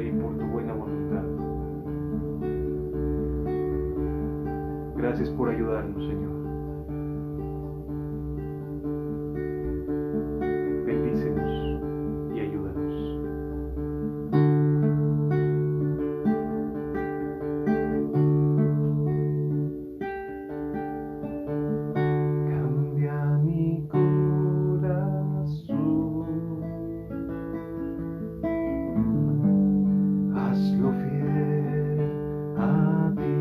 y por tu buena voluntad. Gracias por ayudarnos, Señor. Bendícenos y ayúdanos. Cambia mi corazón, hazlo fiel a ti.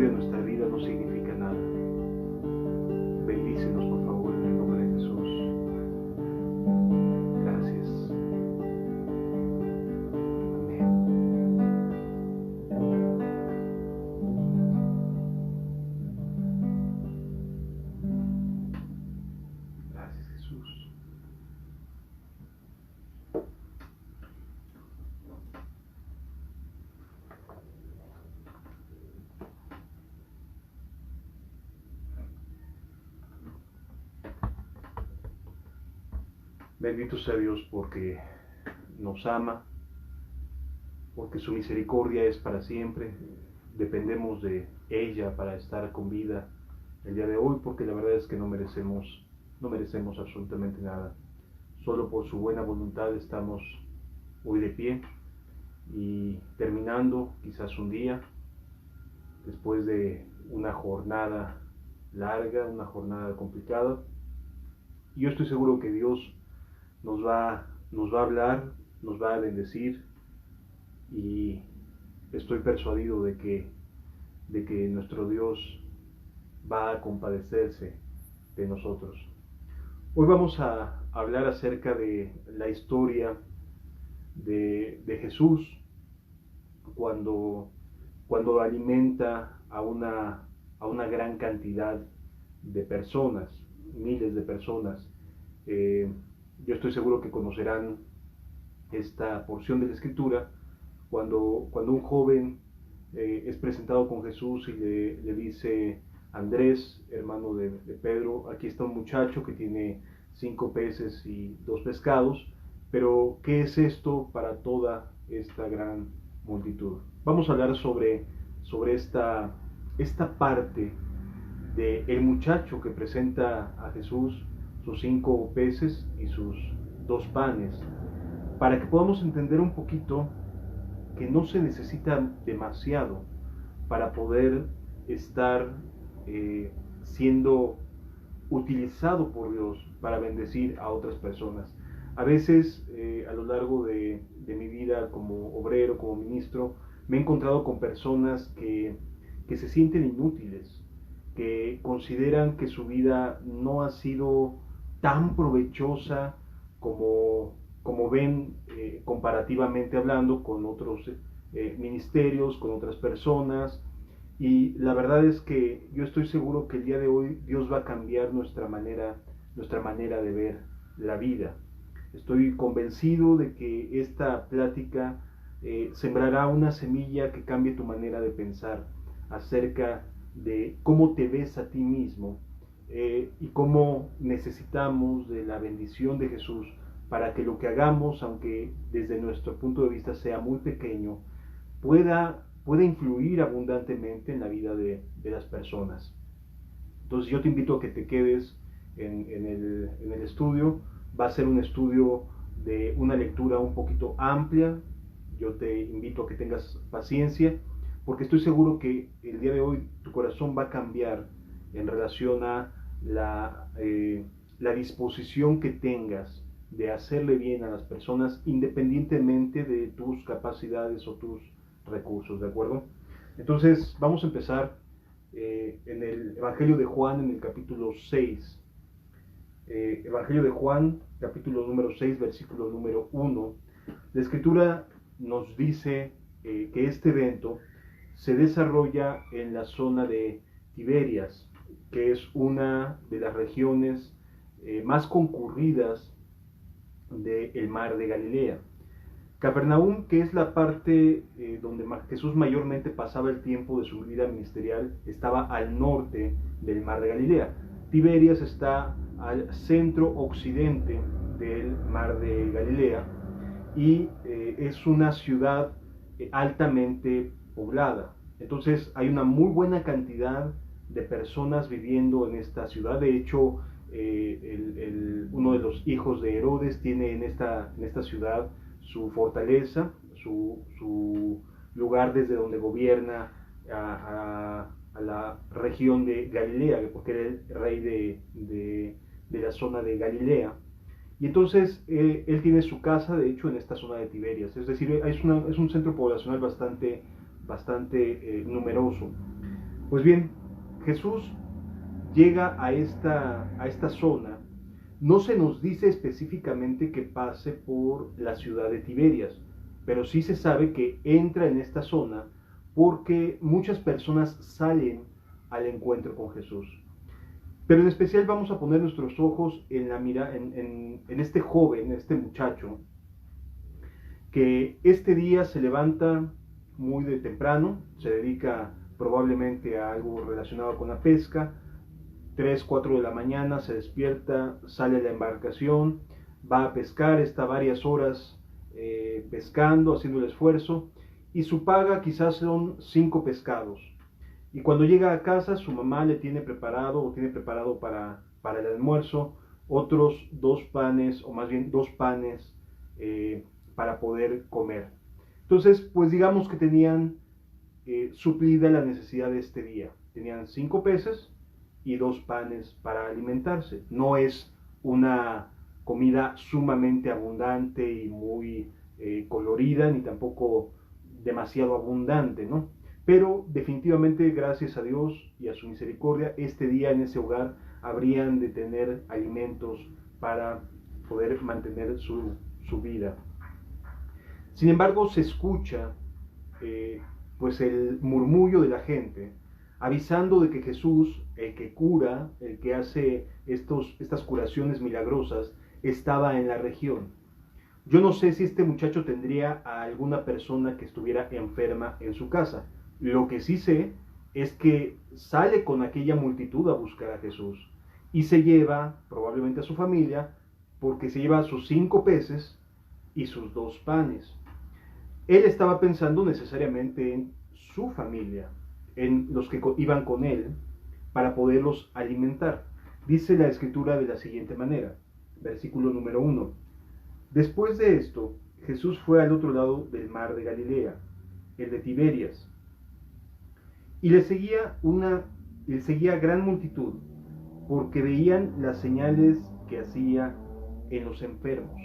misericordia en nuestra vida no significa nada. Bendícenos, por favor, en el nombre de Jesús. Gracias. Amén. Gracias, Jesús. Bendito sea Dios porque nos ama, porque su misericordia es para siempre. Dependemos de ella para estar con vida el día de hoy, porque la verdad es que no merecemos absolutamente nada. Solo por su buena voluntad estamos hoy de pie y terminando quizás un día, después de una jornada larga, una jornada complicada. Y yo estoy seguro que Dios nos va a hablar, nos va a bendecir, y estoy persuadido de que nuestro Dios va a compadecerse de nosotros. Hoy vamos a hablar acerca de la historia de Jesús cuando alimenta a una gran cantidad de personas, miles de personas. Yo estoy seguro que conocerán esta porción de la Escritura cuando un joven es presentado con Jesús y le dice: Andrés, hermano de Pedro, aquí está un muchacho que tiene 5 peces y 2 pescados, pero ¿qué es esto para toda esta gran multitud? Vamos a hablar sobre esta parte de el muchacho que presenta a Jesús sus 5 peces y sus 2 panes, para que podamos entender un poquito que no se necesita demasiado para poder estar siendo utilizado por Dios para bendecir a otras personas. A veces, a lo largo de mi vida como obrero, como ministro, me he encontrado con personas que se sienten inútiles, que consideran que su vida no ha sido tan provechosa como ven comparativamente hablando con otros ministerios, con otras personas. Y la verdad es que yo estoy seguro que el día de hoy Dios va a cambiar nuestra manera de ver la vida. Estoy convencido de que esta plática sembrará una semilla que cambie tu manera de pensar acerca de cómo te ves a ti mismo, y cómo necesitamos de la bendición de Jesús para que lo que hagamos, aunque desde nuestro punto de vista sea muy pequeño, pueda influir abundantemente en la vida de las personas. Entonces yo te invito a que te quedes en el estudio. Va a ser un estudio de una lectura un poquito amplia. Yo te invito a que tengas paciencia, porque estoy seguro que el día de hoy tu corazón va a cambiar en relación a la disposición que tengas de hacerle bien a las personas independientemente de tus capacidades o tus recursos, ¿de acuerdo? Entonces vamos a empezar en el Evangelio de Juan, en el capítulo 6. Evangelio de Juan, capítulo número 6, versículo número 1. La Escritura nos dice que este evento se desarrolla en la zona de Tiberias, que es una de las regiones más concurridas del mar de Galilea. Capernaum, que es la parte donde Jesús mayormente pasaba el tiempo de su vida ministerial, estaba al norte del mar de Galilea. Tiberias está al centro occidente del mar de Galilea y es una ciudad altamente poblada. Entonces hay una muy buena cantidad de personas viviendo en esta ciudad. De hecho, uno de los hijos de Herodes tiene en esta ciudad su fortaleza, su lugar desde donde gobierna a la región de Galilea, porque era el rey de la zona de Galilea. Y entonces él tiene su casa, de hecho, en esta zona de Tiberias. Es decir, es un centro poblacional bastante numeroso. Pues bien, Jesús llega a esta zona. No se nos dice específicamente que pase por la ciudad de Tiberias, pero sí se sabe que entra en esta zona porque muchas personas salen al encuentro con Jesús. Pero en especial vamos a poner nuestros ojos en, en este joven, este muchacho, que este día se levanta muy de temprano, se dedica probablemente a algo relacionado con la pesca. 3 4 de la mañana se despierta, sale a la embarcación, va a pescar, está varias horas pescando, haciendo el esfuerzo, y su paga quizás son 5 pescados. Y cuando llega a casa, su mamá le tiene preparado o tiene preparado para el almuerzo otros 2 panes, o más bien 2 panes para poder comer. Entonces, pues digamos que tenían suplida la necesidad de este día. Tenían 5 peces y 2 panes para alimentarse. No es una comida sumamente abundante y muy colorida, ni tampoco demasiado abundante, ¿no? Pero definitivamente, gracias a Dios y a su misericordia, este día en ese hogar habrían de tener alimentos para poder mantener su vida. Sin embargo, se escucha pues el murmullo de la gente avisando de que Jesús, el que cura, el que hace estas curaciones milagrosas, estaba en la región. Yo no sé si este muchacho tendría a alguna persona que estuviera enferma en su casa. Lo que sí sé es que sale con aquella multitud a buscar a Jesús y se lleva probablemente a su familia, porque se lleva sus 5 peces y sus 2 panes. Él estaba pensando necesariamente en su familia, en los que iban con él, para poderlos alimentar. Dice la escritura de la siguiente manera, versículo número 1. Después de esto, Jesús fue al otro lado del mar de Galilea, el de Tiberias, y le seguía gran multitud, porque veían las señales que hacía en los enfermos.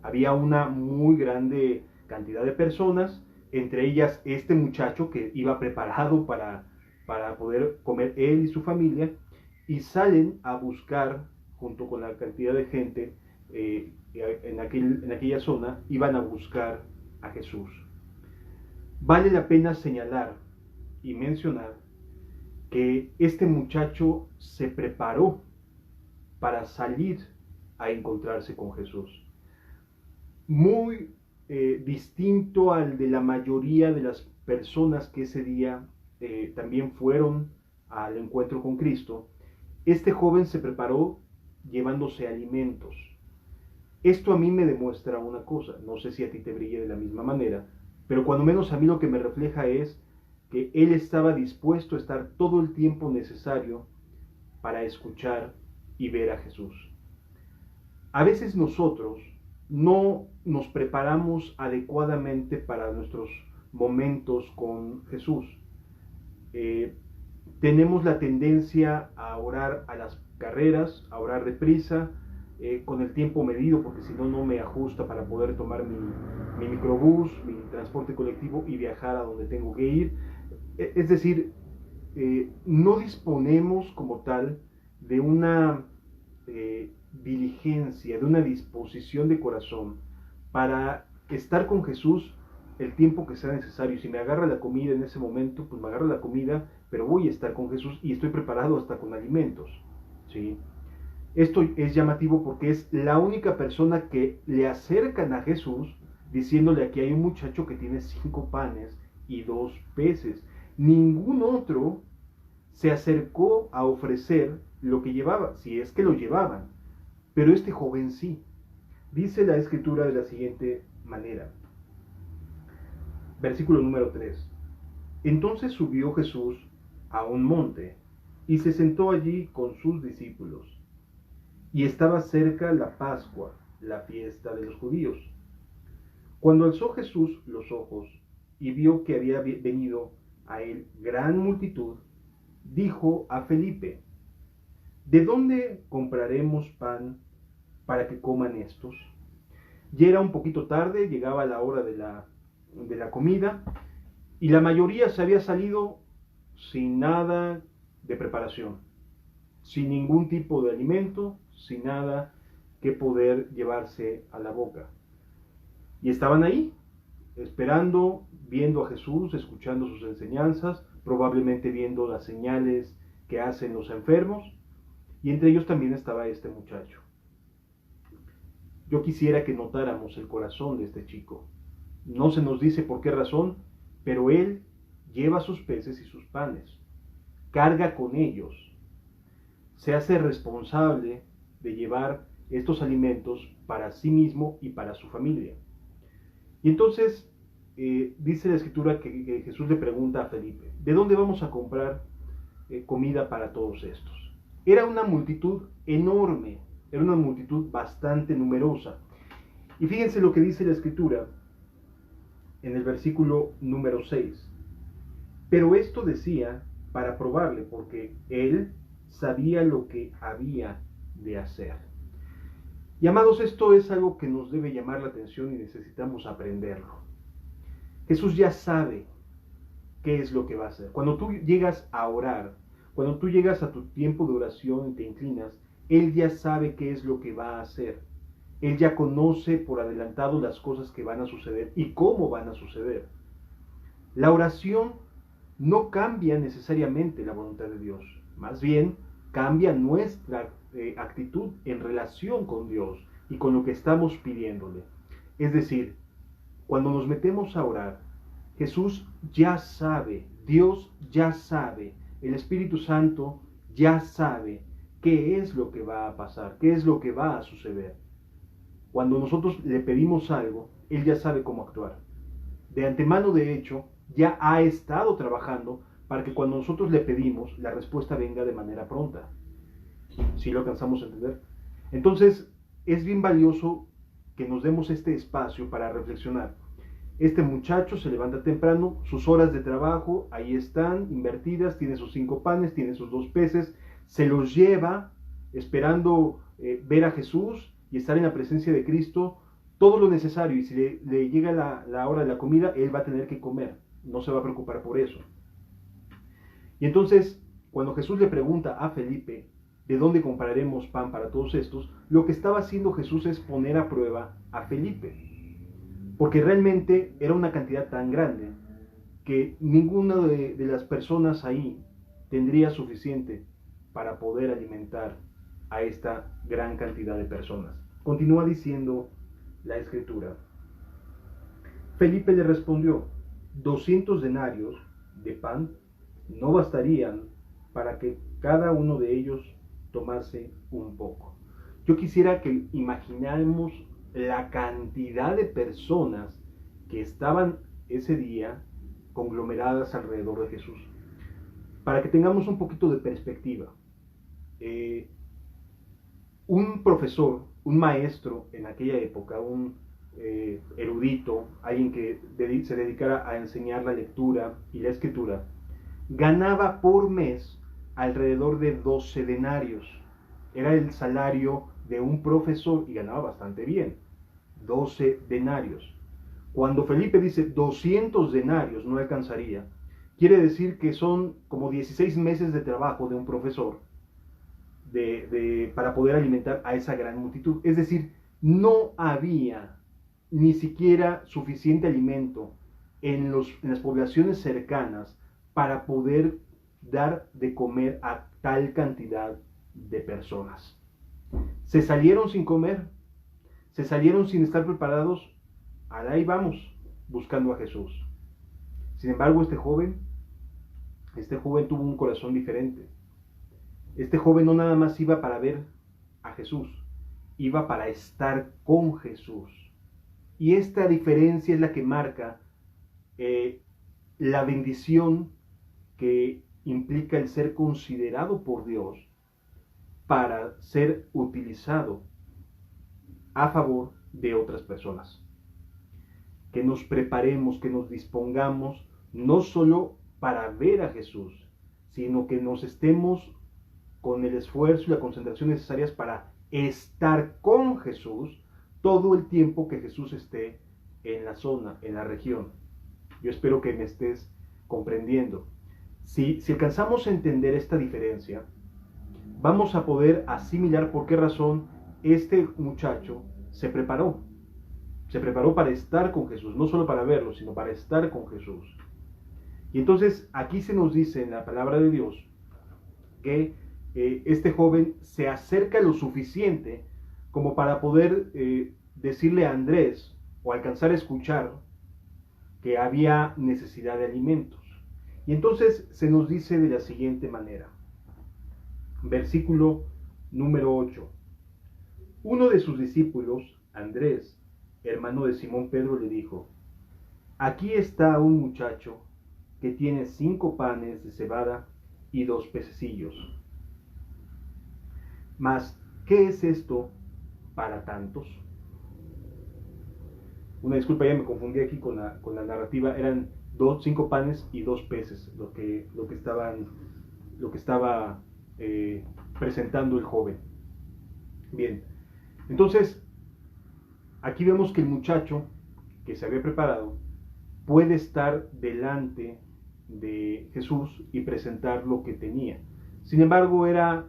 Había una muy grande cantidad de personas, entre ellas este muchacho que iba preparado para poder comer él y su familia, y salen a buscar, junto con la cantidad de gente en aquella zona, iban a buscar a Jesús. Vale la pena señalar y mencionar que este muchacho se preparó para salir a encontrarse con Jesús. Muy distinto al de la mayoría de las personas que ese día también fueron al encuentro con Cristo, este joven se preparó llevándose alimentos. Esto a mí me demuestra una cosa, no sé si a ti te brille de la misma manera, pero cuando menos a mí lo que me refleja es que él estaba dispuesto a estar todo el tiempo necesario para escuchar y ver a Jesús. A veces nosotros no nos preparamos adecuadamente para nuestros momentos con Jesús. Tenemos la tendencia a orar a las carreras, a orar deprisa, con el tiempo medido, porque si no, no me ajusta para poder tomar mi microbús, mi transporte colectivo y viajar a donde tengo que ir. Es decir, no disponemos como tal de una diligencia, de una disposición de corazón para estar con Jesús el tiempo que sea necesario. Si me agarra la comida en ese momento, pues me agarra la comida, pero voy a estar con Jesús y estoy preparado hasta con alimentos, ¿sí? Esto es llamativo porque es la única persona que le acercan a Jesús diciéndole: aquí hay un muchacho que tiene 5 panes y 2 peces. Ningún otro se acercó a ofrecer lo que llevaba, si es que lo llevaban. Pero este joven sí. Dice la escritura de la siguiente manera. Versículo número 3. Entonces subió Jesús a un monte y se sentó allí con sus discípulos. Y estaba cerca la Pascua, la fiesta de los judíos. Cuando alzó Jesús los ojos y vio que había venido a él gran multitud, dijo a Felipe: ¿de dónde compraremos pan para que coman estos? Ya era un poquito tarde, llegaba la hora de la comida, y la mayoría se había salido sin nada de preparación, sin ningún tipo de alimento, sin nada que poder llevarse a la boca. Y estaban ahí, esperando, viendo a Jesús, escuchando sus enseñanzas, probablemente viendo las señales que hacen los enfermos, y entre ellos también estaba este muchacho. Yo quisiera que notáramos el corazón de este chico. No se nos dice por qué razón, pero él lleva sus peces y sus panes, carga con ellos, se hace responsable de llevar estos alimentos para sí mismo y para su familia. Y entonces dice la escritura que Jesús le pregunta a Felipe, ¿de dónde vamos a comprar comida para todos estos? Era una multitud enorme, era una multitud bastante numerosa. Y fíjense lo que dice la escritura en el versículo número 6. Pero esto decía para probarle, porque él sabía lo que había de hacer. Y amados, esto es algo que nos debe llamar la atención y necesitamos aprenderlo. Jesús ya sabe qué es lo que va a hacer. Cuando tú llegas a orar, cuando tú llegas a tu tiempo de oración y te inclinas, Él ya sabe qué es lo que va a hacer. Él ya conoce por adelantado las cosas que van a suceder y cómo van a suceder. La oración no cambia necesariamente la voluntad de Dios, más bien cambia nuestra actitud en relación con Dios y con lo que estamos pidiéndole. Es decir, cuando nos metemos a orar, Jesús ya sabe, Dios ya sabe, el Espíritu Santo ya sabe qué es lo que va a pasar, qué es lo que va a suceder. Cuando nosotros le pedimos algo, Él ya sabe cómo actuar. De antemano, de hecho, ya ha estado trabajando para que cuando nosotros le pedimos, la respuesta venga de manera pronta. ¿Sí lo alcanzamos a entender? Entonces, es bien valioso que nos demos este espacio para reflexionar. Este muchacho se levanta temprano, sus horas de trabajo ahí están invertidas, tiene sus 5 panes, tiene sus 2 peces, se los lleva esperando ver a Jesús y estar en la presencia de Cristo, todo lo necesario, y si le llega la hora de la comida, él va a tener que comer, no se va a preocupar por eso. Y entonces, cuando Jesús le pregunta a Felipe, ¿de dónde compraremos pan para todos estos?, lo que estaba haciendo Jesús es poner a prueba a Felipe, porque realmente era una cantidad tan grande que ninguna de las personas ahí tendría suficiente para poder alimentar a esta gran cantidad de personas. Continúa diciendo la escritura. Felipe le respondió, 200 denarios de pan no bastarían para que cada uno de ellos tomase un poco. Yo quisiera que imagináramos la cantidad de personas que estaban ese día conglomeradas alrededor de Jesús. Para que tengamos un poquito de perspectiva, un profesor, un maestro en aquella época, un erudito, alguien que se dedicara a enseñar la lectura y la escritura, ganaba por mes alrededor de 12 denarios. Era el salario de un profesor y ganaba bastante bien. 12 denarios. Cuando Felipe dice 200 denarios no alcanzaría, quiere decir que son como 16 meses de trabajo de un profesor para poder alimentar a esa gran multitud. Es decir, no había ni siquiera suficiente alimento en las poblaciones cercanas para poder dar de comer a tal cantidad de personas. Se salieron sin comer, se salieron sin estar preparados, ahí vamos, buscando a Jesús. Sin embargo, este joven tuvo un corazón diferente. Este joven no nada más iba para ver a Jesús, iba para estar con Jesús. Y esta diferencia es la que marca la bendición que implica el ser considerado por Dios para ser utilizado a favor de otras personas. Que nos preparemos, que nos dispongamos, no solo para ver a Jesús, sino que nos estemos con el esfuerzo y la concentración necesarias para estar con Jesús todo el tiempo que Jesús esté en la zona, en la región. Yo espero que me estés comprendiendo. Si alcanzamos a entender esta diferencia, vamos a poder asimilar por qué razón este muchacho se preparó. Se preparó para estar con Jesús, no solo para verlo, sino para estar con Jesús. Y entonces aquí se nos dice en la palabra de Dios que este joven se acerca lo suficiente como para poder decirle a Andrés o alcanzar a escuchar que había necesidad de alimentos. Y entonces se nos dice de la siguiente manera. Versículo número 8. Uno de sus discípulos, Andrés, hermano de Simón Pedro, le dijo: aquí está un muchacho que tiene 5 panes de cebada y 2 pececillos. Mas, ¿qué es esto para tantos? Una disculpa, ya me confundí aquí con la narrativa. Eran 5 panes y 2 peces lo que estaba presentando el joven. Bien, entonces aquí vemos que el muchacho que se había preparado puede estar delante de Jesús y presentar lo que tenía. Sin embargo, era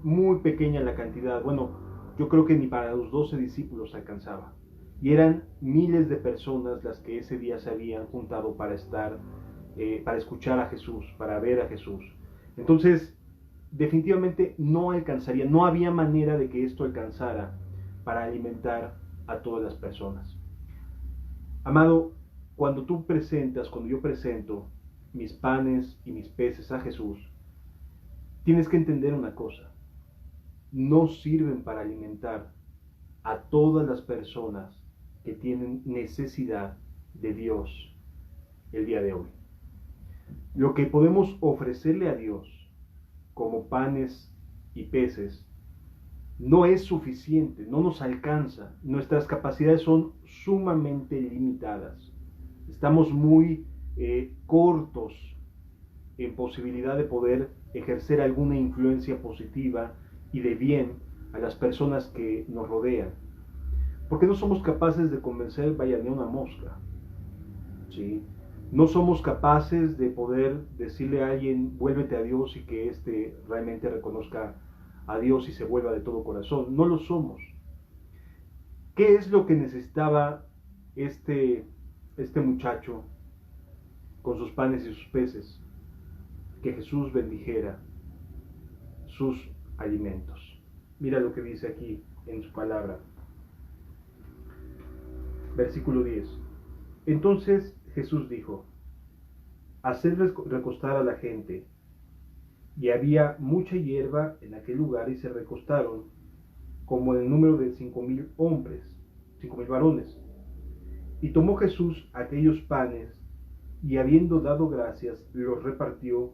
muy pequeña la cantidad. Bueno, yo creo que ni para los 12 discípulos alcanzaba. Y eran miles de personas las que ese día se habían juntado para escuchar a Jesús, para ver a Jesús. Entonces, definitivamente no alcanzaría, no había manera de que esto alcanzara para alimentar a todas las personas. Amado, cuando yo presento mis panes y mis peces a Jesús, tienes que entender una cosa: no sirven para alimentar a todas las personas que tienen necesidad de Dios el día de hoy. Lo que podemos ofrecerle a Dios como panes y peces no es suficiente, no nos alcanza. Nuestras capacidades son sumamente limitadas. Estamos muy cortos en posibilidad de poder ejercer alguna influencia positiva y de bien a las personas que nos rodean. Porque no somos capaces de convencer, vaya, ni a una mosca. ¿Sí? No somos capaces de poder decirle a alguien: vuélvete a Dios, y que éste realmente reconozca a Dios y se vuelva de todo corazón. No lo somos. ¿Qué es lo que necesitaba este muchacho con sus panes y sus peces? Que Jesús bendijera sus alimentos. Mira lo que dice aquí en su palabra. Versículo 10. Entonces Jesús dijo: haced recostar a la gente. Y había mucha hierba en aquel lugar, y se recostaron como el número de 5,000 hombres, 5,000 varones. Y tomó Jesús aquellos panes, y habiendo dado gracias, los repartió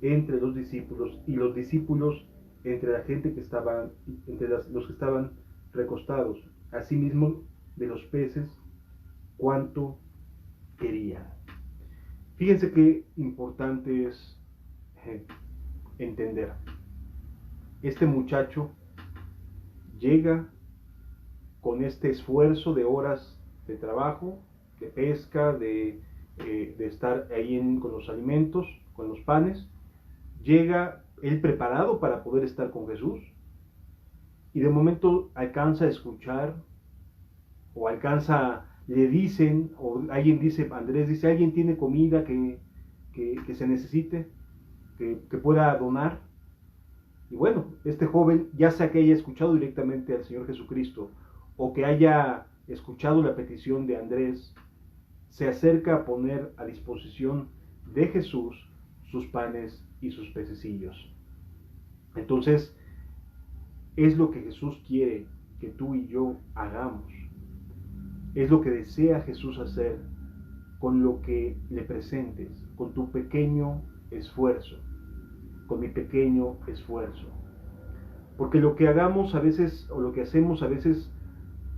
entre los discípulos, y los discípulos entre la gente que estaban, entre los que estaban recostados, asimismo de los peces, cuanto querían. Fíjense qué importante es entender. Este muchacho llega con este esfuerzo de horas de trabajo, de pesca, de estar ahí con los alimentos, con los panes. Llega él preparado para poder estar con Jesús, y de momento alcanza a escuchar, o le dicen, o alguien dice, Andrés dice: ¿alguien tiene comida que se necesite, que pueda donar? Y bueno, este joven, ya sea que haya escuchado directamente al Señor Jesucristo, o que haya escuchado la petición de Andrés, se acerca a poner a disposición de Jesús sus panes y sus pececillos. Entonces, es lo que Jesús quiere que tú y yo hagamos. Es lo que desea Jesús hacer con lo que le presentes, con tu pequeño esfuerzo, con mi pequeño esfuerzo. Porque lo que hagamos a veces, o lo que hacemos a veces,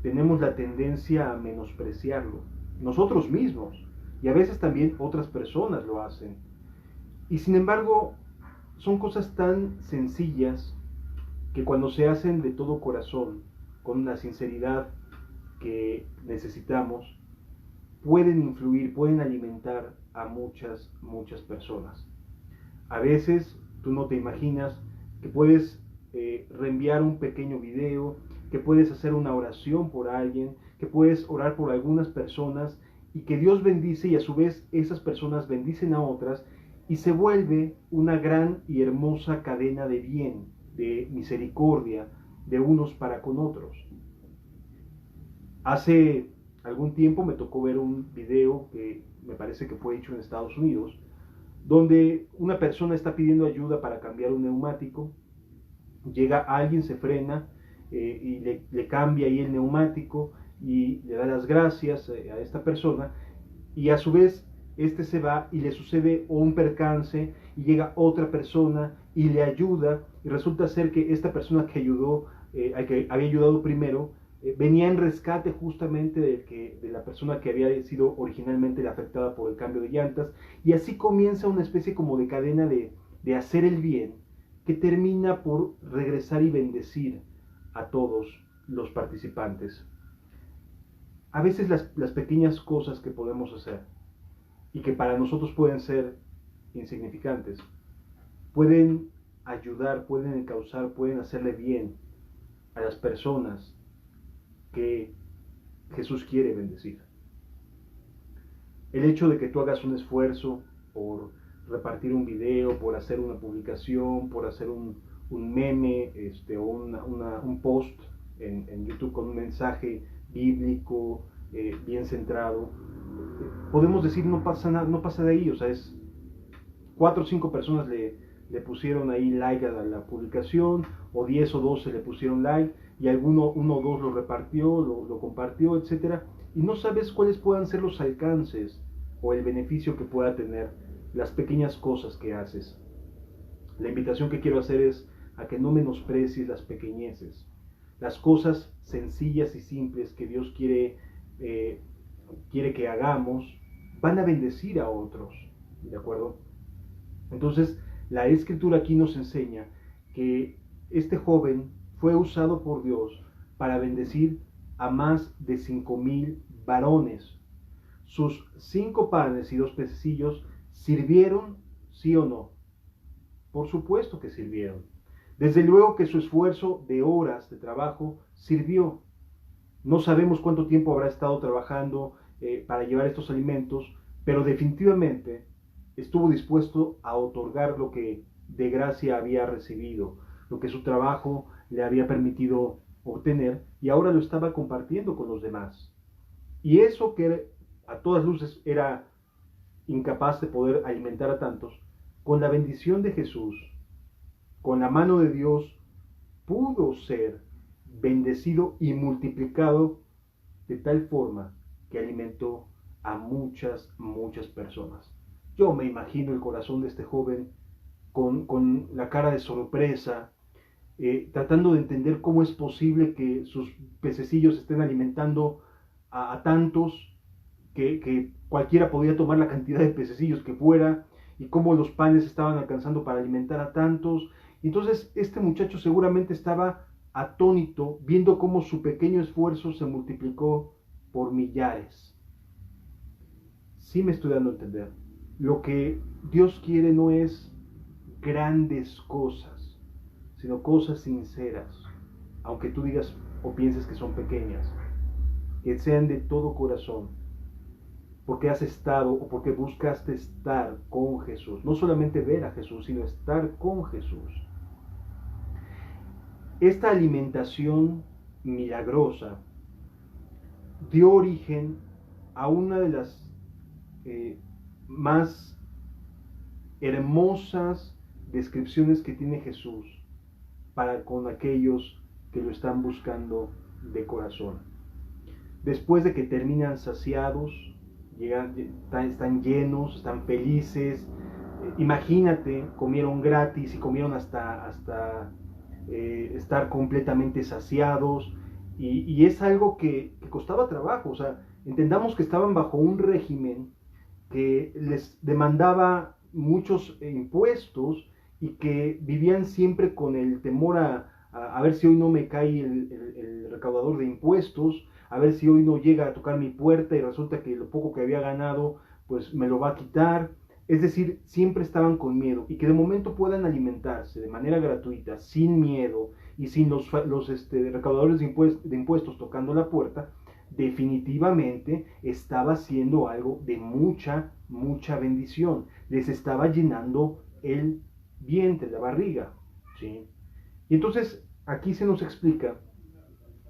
tenemos la tendencia a menospreciarlo, nosotros mismos, y a veces también otras personas lo hacen. Y sin embargo, son cosas tan sencillas que cuando se hacen de todo corazón, con la sinceridad que necesitamos, pueden influir, pueden alimentar a muchas, muchas personas. A veces tú no te imaginas que puedes reenviar un pequeño video, que puedes hacer una oración por alguien, que puedes orar por algunas personas y que Dios bendice y a su vez esas personas bendicen a otras y se vuelve una gran y hermosa cadena de bien, de misericordia, de unos para con otros. Hace algún tiempo me tocó ver un video que me parece que fue hecho en Estados Unidos, donde una persona está pidiendo ayuda para cambiar un neumático, llega alguien, se frena y le cambia ahí el neumático y le da las gracias a esta persona y a su vez este se va y le sucede un percance y llega otra persona y le ayuda y resulta ser que esta persona que ayudó, al que había ayudado primero, venía en rescate justamente de la persona que había sido originalmente la afectada por el cambio de llantas y así comienza una especie como de cadena de hacer el bien que termina por regresar y bendecir a todos los participantes. A veces las pequeñas cosas que podemos hacer y que para nosotros pueden ser insignificantes, pueden ayudar, pueden encauzar, pueden hacerle bien a las personas que Jesús quiere bendecir. El hecho de que tú hagas un esfuerzo por repartir un video, por hacer una publicación, por hacer un meme o un post en YouTube con un mensaje bíblico bien centrado, podemos decir no pasa nada, no pasa de ahí, o sea, es 4 o 5 personas le pusieron ahí like a la publicación, o 10 o 12 le pusieron like, y uno o dos lo repartió, lo compartió, etcétera, y no sabes cuáles puedan ser los alcances o el beneficio que pueda tener las pequeñas cosas que haces. La invitación que quiero hacer es a que no menosprecies las pequeñeces, las cosas sencillas y simples que Dios quiere que hagamos, van a bendecir a otros, ¿de acuerdo? Entonces, la Escritura aquí nos enseña que este joven fue usado por Dios para bendecir a más de 5,000 varones. Sus 5 panes y 2 pececillos sirvieron, sí o no. Por supuesto que sirvieron. Desde luego que su esfuerzo de horas de trabajo sirvió. No sabemos cuánto tiempo habrá estado trabajando para llevar estos alimentos, pero definitivamente estuvo dispuesto a otorgar lo que de gracia había recibido, lo que su trabajo le había permitido obtener, y ahora lo estaba compartiendo con los demás. Y eso que a todas luces era incapaz de poder alimentar a tantos, con la bendición de Jesús, con la mano de Dios, pudo ser bendecido y multiplicado de tal forma que alimentó a muchas, muchas personas. Yo me imagino el corazón de este joven con la cara de sorpresa, tratando de entender cómo es posible que sus pececillos estén alimentando a tantos, que cualquiera podía tomar la cantidad de pececillos que fuera, y cómo los panes estaban alcanzando para alimentar a tantos. Entonces este muchacho seguramente estaba atónito viendo cómo su pequeño esfuerzo se multiplicó por millares. Sí me estoy dando a entender. Lo que Dios quiere no es grandes cosas, sino cosas sinceras, aunque tú digas o pienses que son pequeñas, que sean de todo corazón, porque has estado o porque buscaste estar con Jesús. No solamente ver a Jesús, sino estar con Jesús. Esta alimentación milagrosa dio origen a una de las más hermosas descripciones que tiene Jesús para con aquellos que lo están buscando de corazón. Después de que terminan saciados, están llenos, están felices. Imagínate, comieron gratis y comieron hasta estar completamente saciados, y es algo que costaba trabajo. O sea, entendamos que estaban bajo un régimen que les demandaba muchos impuestos y que vivían siempre con el temor a ver si hoy no me cae el recaudador de impuestos, a ver si hoy no llega a tocar mi puerta y resulta que lo poco que había ganado, pues me lo va a quitar. Es decir, siempre estaban con miedo y que de momento puedan alimentarse de manera gratuita, sin miedo y sin los recaudadores de impuestos tocando la puerta, definitivamente estaba haciendo algo de mucha, mucha bendición. Les estaba llenando el vientre, la barriga. ¿Sí? Y entonces aquí se nos explica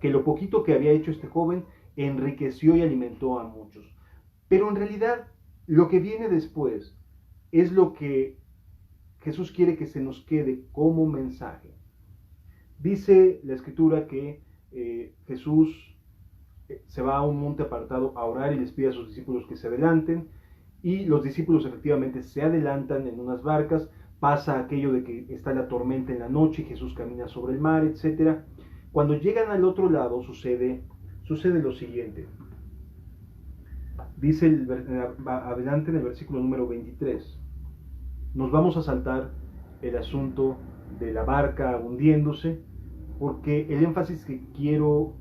que lo poquito que había hecho este joven enriqueció y alimentó a muchos. Pero en realidad lo que viene después es lo que Jesús quiere que se nos quede como mensaje. Dice la escritura que Jesús se va a un monte apartado a orar y les pide a sus discípulos que se adelanten, y los discípulos efectivamente se adelantan en unas barcas. Pasa aquello de que está la tormenta en la noche y Jesús camina sobre el mar, etc. Cuando llegan al otro lado sucede lo siguiente. Dice adelante en el versículo número 23. Nos vamos a saltar el asunto de la barca hundiéndose, porque el énfasis que quiero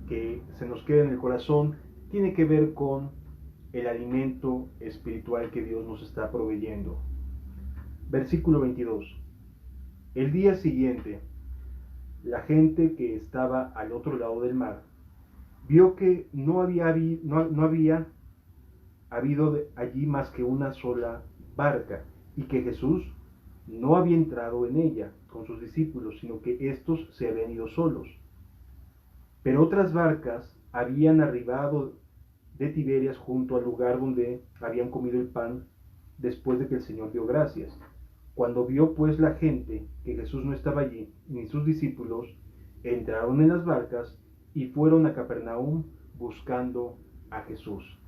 que se nos quede en el corazón tiene que ver con el alimento espiritual que Dios nos está proveyendo. Versículo 22. El día siguiente, la gente que estaba al otro lado del mar vio que no había habido allí más que una sola barca, y que Jesús no había entrado en ella con sus discípulos, sino que éstos se habían ido solos. Pero otras barcas habían arribado de Tiberias junto al lugar donde habían comido el pan después de que el Señor dio gracias. Cuando vio pues la gente que Jesús no estaba allí, ni sus discípulos, entraron en las barcas y fueron a Capernaum buscando a Jesús.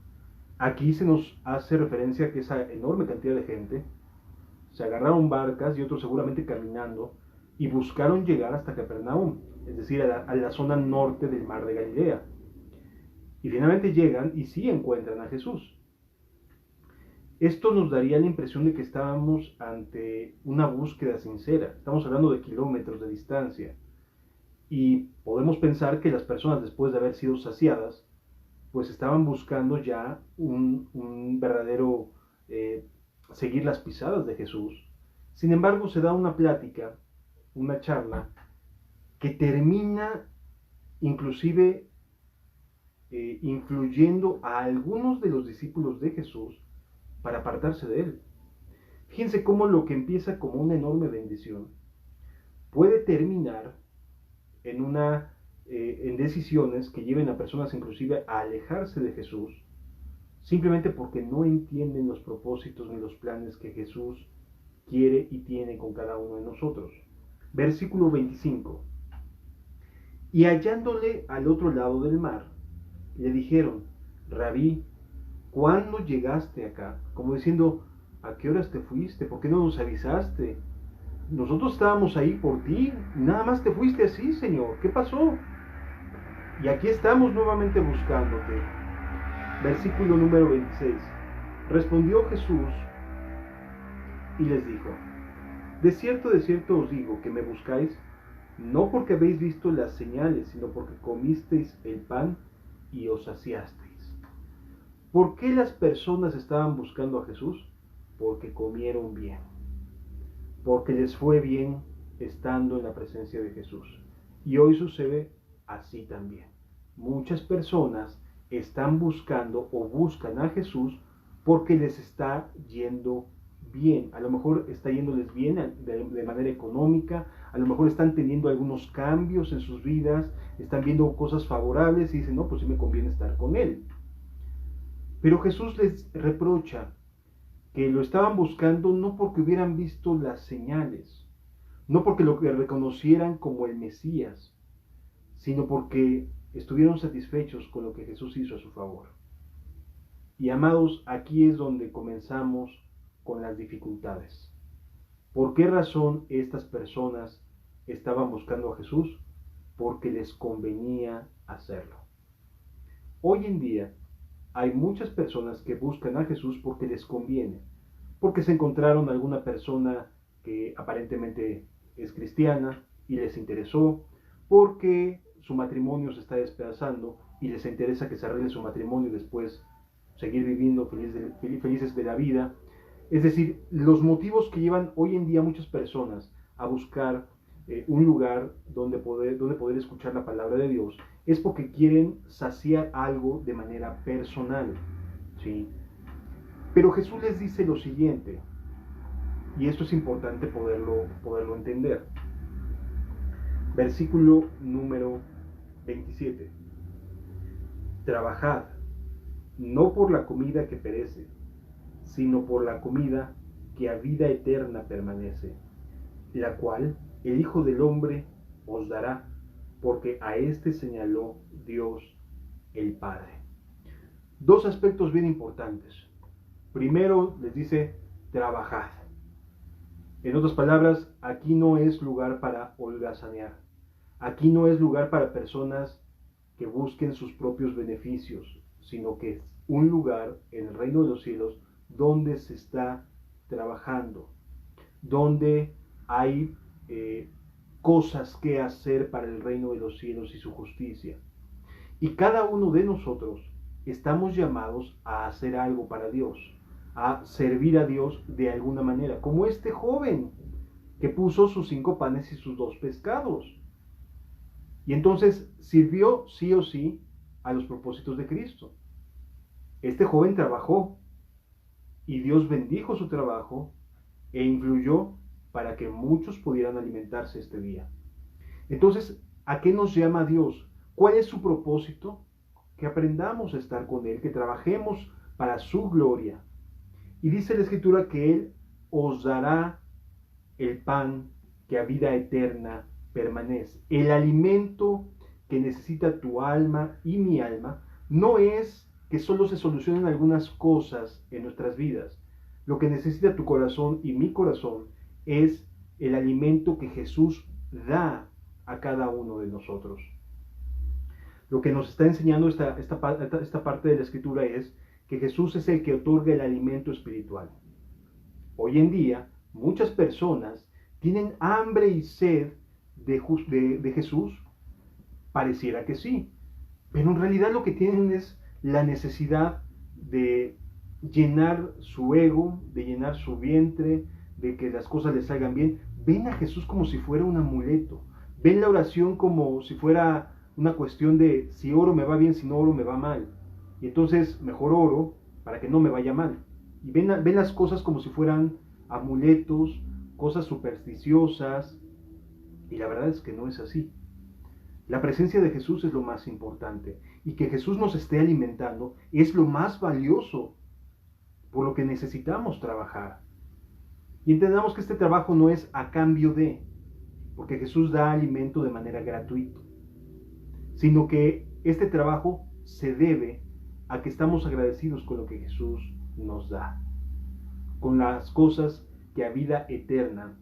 Aquí se nos hace referencia a que esa enorme cantidad de gente se agarraron barcas y otros seguramente caminando y buscaron llegar hasta Capernaum, es decir, a la zona norte del mar de Galilea. Y finalmente llegan y sí encuentran a Jesús. Esto nos daría la impresión de que estábamos ante una búsqueda sincera. Estamos hablando de kilómetros de distancia. Y podemos pensar que las personas, después de haber sido saciadas, pues estaban buscando ya un verdadero seguir las pisadas de Jesús. Sin embargo, se da una plática, una charla, que termina inclusive influyendo a algunos de los discípulos de Jesús para apartarse de él. Fíjense cómo lo que empieza como una enorme bendición puede terminar en decisiones que lleven a personas inclusive a alejarse de Jesús, simplemente porque no entienden los propósitos ni los planes que Jesús quiere y tiene con cada uno de nosotros. Versículo 25. Y hallándole al otro lado del mar, le dijeron: Rabí, ¿cuándo llegaste acá? Como diciendo, ¿a qué horas te fuiste? ¿Por qué no nos avisaste? Nosotros estábamos ahí por ti, nada más te fuiste así, Señor. ¿Qué pasó? Y aquí estamos nuevamente buscándote. Versículo número 26. Respondió Jesús y les dijo: de cierto os digo que me buscáis, no porque habéis visto las señales, sino porque comisteis el pan y os saciasteis. ¿Por qué las personas estaban buscando a Jesús? Porque comieron bien, porque les fue bien estando en la presencia de Jesús. Y hoy sucede así también. Muchas personas están buscando o buscan a Jesús porque les está yendo bien. A lo mejor está yéndoles bien de manera económica, a lo mejor están teniendo algunos cambios en sus vidas, están viendo cosas favorables y dicen, no, pues sí me conviene estar con él. Pero Jesús les reprocha que lo estaban buscando no porque hubieran visto las señales, no porque lo reconocieran como el Mesías, sino porque estuvieron satisfechos con lo que Jesús hizo a su favor. Y amados, aquí es donde comenzamos con las dificultades. ¿Por qué razón estas personas estaban buscando a Jesús? Porque les convenía hacerlo. Hoy en día hay muchas personas que buscan a Jesús porque les conviene, porque se encontraron alguna persona que aparentemente es cristiana y les interesó, porque su matrimonio se está despedazando y les interesa que se arregle su matrimonio y después seguir viviendo felices de la vida. Es decir, los motivos que llevan hoy en día a muchas personas a buscar un lugar donde poder escuchar la palabra de Dios es porque quieren saciar algo de manera personal, ¿sí? Pero Jesús les dice lo siguiente, y esto es importante poderlo entender. Versículo número 27. Trabajad, no por la comida que perece, sino por la comida que a vida eterna permanece, la cual el Hijo del Hombre os dará, porque a éste señaló Dios el Padre. Dos aspectos bien importantes. Primero les dice, trabajad. En otras palabras, aquí no es lugar para holgazanear. Aquí no es lugar para personas que busquen sus propios beneficios, sino que es un lugar en el reino de los cielos donde se está trabajando, donde hay cosas que hacer para el reino de los cielos y su justicia. Y cada uno de nosotros estamos llamados a hacer algo para Dios, a servir a Dios de alguna manera, como este joven que puso sus 5 panes y sus 2 pescados. Y entonces sirvió sí o sí a los propósitos de Cristo. Este joven trabajó y Dios bendijo su trabajo e influyó para que muchos pudieran alimentarse este día. Entonces, ¿a qué nos llama Dios? ¿Cuál es su propósito? Que aprendamos a estar con Él, que trabajemos para su gloria. Y dice la Escritura que Él os dará el pan que a vida eterna permanece. El alimento que necesita tu alma y mi alma no es que solo se solucionen algunas cosas en nuestras vidas. Lo que necesita tu corazón y mi corazón es el alimento que Jesús da a cada uno de nosotros. Lo que nos está enseñando esta parte de la Escritura es que Jesús es el que otorga el alimento espiritual. Hoy en día, muchas personas tienen hambre y sed de Jesús. Pareciera que sí, pero en realidad lo que tienen es la necesidad de llenar su ego, de llenar su vientre, de que las cosas les salgan bien. Ven a Jesús como si fuera un amuleto. Ven la oración como si fuera una cuestión de si oro me va bien, si no oro me va mal. Y entonces mejor oro para que no me vaya mal. Y ven las cosas como si fueran amuletos, cosas supersticiosas. Y la verdad es que no es así. La presencia de Jesús es lo más importante. Y que Jesús nos esté alimentando es lo más valioso, por lo que necesitamos trabajar. Y entendamos que este trabajo no es a cambio de, porque Jesús da alimento de manera gratuita, sino que este trabajo se debe a que estamos agradecidos con lo que Jesús nos da, con las cosas que a vida eterna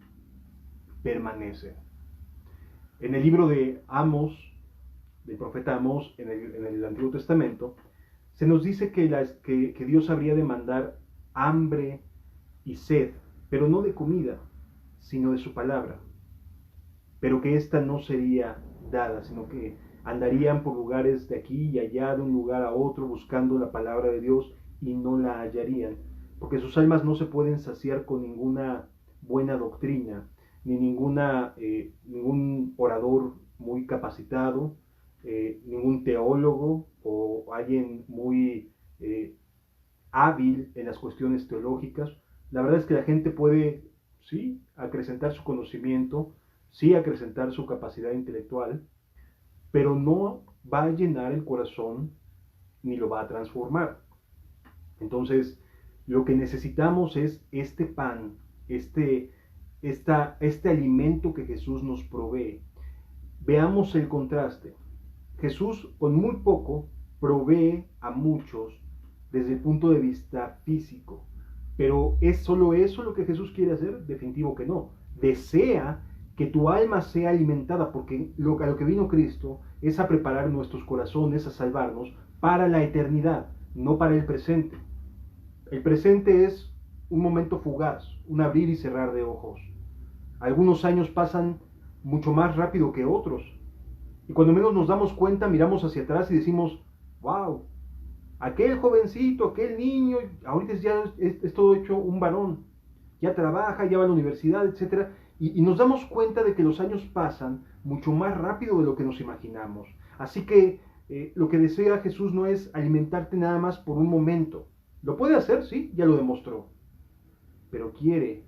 permanecen. En el libro de Amós, del profeta Amós, en el Antiguo Testamento, se nos dice que Dios habría de mandar hambre y sed, pero no de comida, sino de su palabra. Pero que ésta no sería dada, sino que andarían por lugares de aquí y allá, de un lugar a otro, buscando la palabra de Dios y no la hallarían, porque sus almas no se pueden saciar con ninguna buena doctrina, ni ningún orador muy capacitado, ningún teólogo o alguien muy hábil en las cuestiones teológicas. La verdad es que la gente puede, sí, acrecentar su conocimiento, sí, acrecentar su capacidad intelectual, pero no va a llenar el corazón ni lo va a transformar. Entonces, lo que necesitamos es este pan, este alimento que Jesús nos provee. Veamos el contraste. Jesús con muy poco provee a muchos desde el punto de vista físico. Pero ¿es solo eso lo que Jesús quiere hacer? Definitivo que no. Desea que tu alma sea alimentada, porque a lo que vino Cristo es a preparar nuestros corazones, a salvarnos para la eternidad, no para el presente. El presente es un momento fugaz, un abrir y cerrar de ojos. Algunos años pasan mucho más rápido que otros. Y cuando menos nos damos cuenta, miramos hacia atrás y decimos, wow, aquel jovencito, aquel niño, ahorita ya es todo hecho un varón, ya trabaja, ya va a la universidad, etcétera, y nos damos cuenta de que los años pasan mucho más rápido de lo que nos imaginamos. Así que lo que desea Jesús no es alimentarte nada más por un momento. Lo puede hacer, sí, ya lo demostró, pero quiere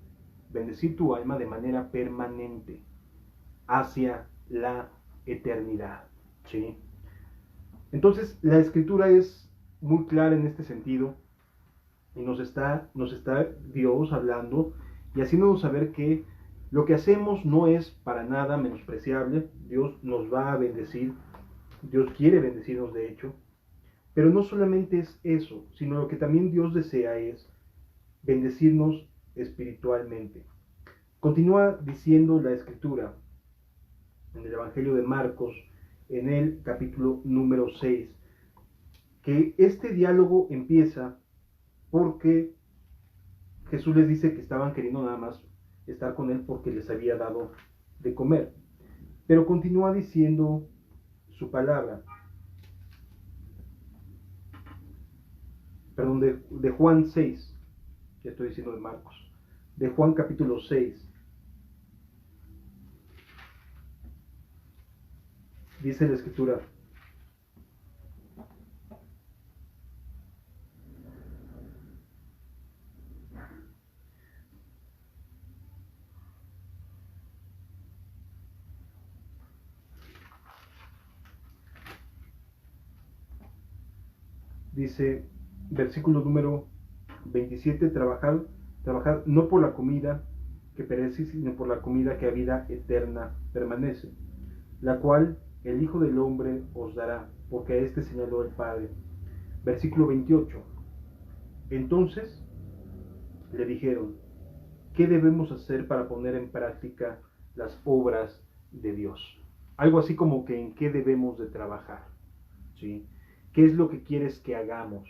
bendecir tu alma de manera permanente hacia la eternidad, ¿sí? Entonces, la escritura es muy clara en este sentido y nos está Dios hablando y haciéndonos saber que lo que hacemos no es para nada menospreciable. Dios nos va a bendecir, Dios quiere bendecirnos de hecho, pero no solamente es eso, sino lo que también Dios desea es bendecirnos espiritualmente. Continúa diciendo la escritura en el Evangelio de Marcos, en el capítulo número 6, que este diálogo empieza porque Jesús les dice que estaban queriendo nada más estar con él porque les había dado de comer. Pero continúa diciendo su palabra. Perdón, de Juan 6, ya estoy diciendo de Marcos, de Juan capítulo 6, dice la escritura: dice, versículo número 27, trabajad no por la comida que perece, sino por la comida que a vida eterna permanece, la cual el Hijo del Hombre os dará, porque a este señaló el Padre. Versículo 28. Entonces le dijeron: ¿qué debemos hacer para poner en práctica las obras de Dios? Algo así como que en qué debemos de trabajar, ¿sí? ¿Qué es lo que quieres que hagamos?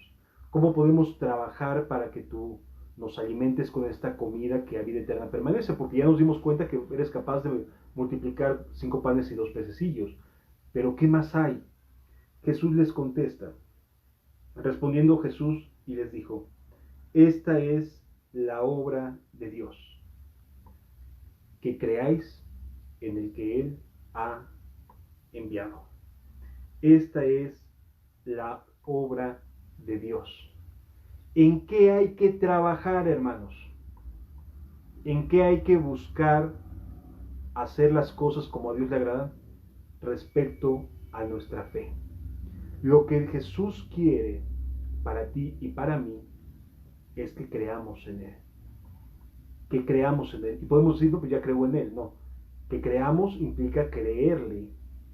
¿Cómo podemos trabajar para que tú nos alimentes con esta comida que a vida eterna permanece? Porque ya nos dimos cuenta que eres capaz de multiplicar 5 panes y 2 pececillos. Pero ¿qué más hay? Jesús les contesta. Respondiendo Jesús y les dijo: esta es la obra de Dios, que creáis en el que Él ha enviado. Esta es la obra de Dios. ¿En qué hay que trabajar, hermanos? ¿En qué hay que buscar hacer las cosas como a Dios le agrada? Respecto a nuestra fe. Lo que Jesús quiere para ti y para mí es que creamos en Él. Que creamos en Él. Y podemos decir, no, pues ya creo en Él. No. Que creamos implica creerle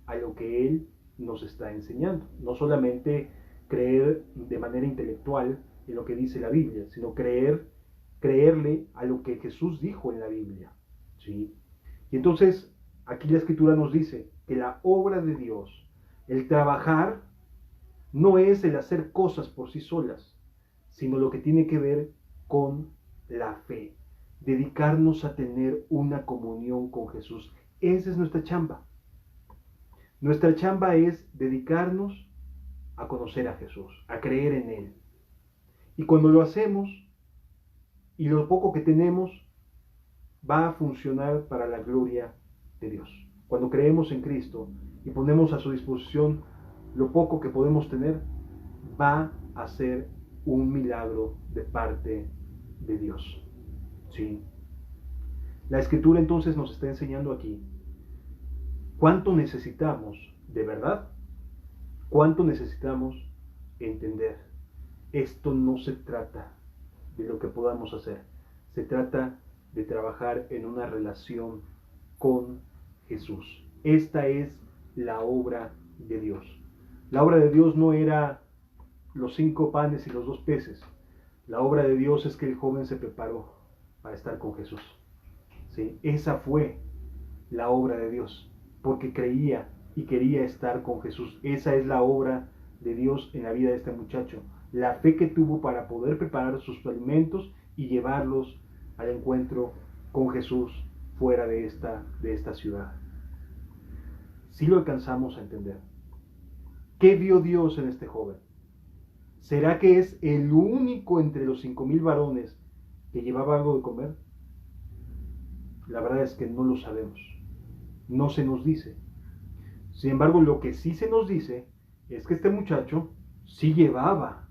a lo que Él nos está enseñando. No solamente creer de manera intelectual en lo que dice la Biblia, sino creerle a lo que Jesús dijo en la Biblia, ¿sí? Y entonces, aquí la Escritura nos dice que la obra de Dios, el trabajar, no es el hacer cosas por sí solas, sino lo que tiene que ver con la fe, dedicarnos a tener una comunión con Jesús. Esa es nuestra chamba. Nuestra chamba es dedicarnos a conocer a Jesús, a creer en Él. Y cuando lo hacemos, y lo poco que tenemos va a funcionar para la gloria de Dios. Cuando creemos en Cristo y ponemos a su disposición lo poco que podemos tener, va a ser un milagro de parte de Dios. ¿Sí? La Escritura entonces nos está enseñando aquí cuánto necesitamos de verdad, cuánto necesitamos entender. Esto no se trata de lo que podamos hacer, se trata de trabajar en una relación con Jesús. Esta es la obra de Dios. La obra de Dios no era los 5 panes y los 2 peces. La obra de Dios es que el joven se preparó para estar con Jesús. ¿Sí? Esa fue la obra de Dios, porque creía y quería estar con Jesús. Esa es la obra de Dios en la vida de este muchacho. La fe que tuvo para poder preparar sus alimentos y llevarlos al encuentro con Jesús fuera de esta ciudad. Si lo alcanzamos a entender. ¿Qué vio Dios en este joven? ¿Será que es el único entre los 5,000 varones que llevaba algo de comer? La verdad es que no lo sabemos. No se nos dice. Sin embargo, lo que sí se nos dice es que este muchacho sí llevaba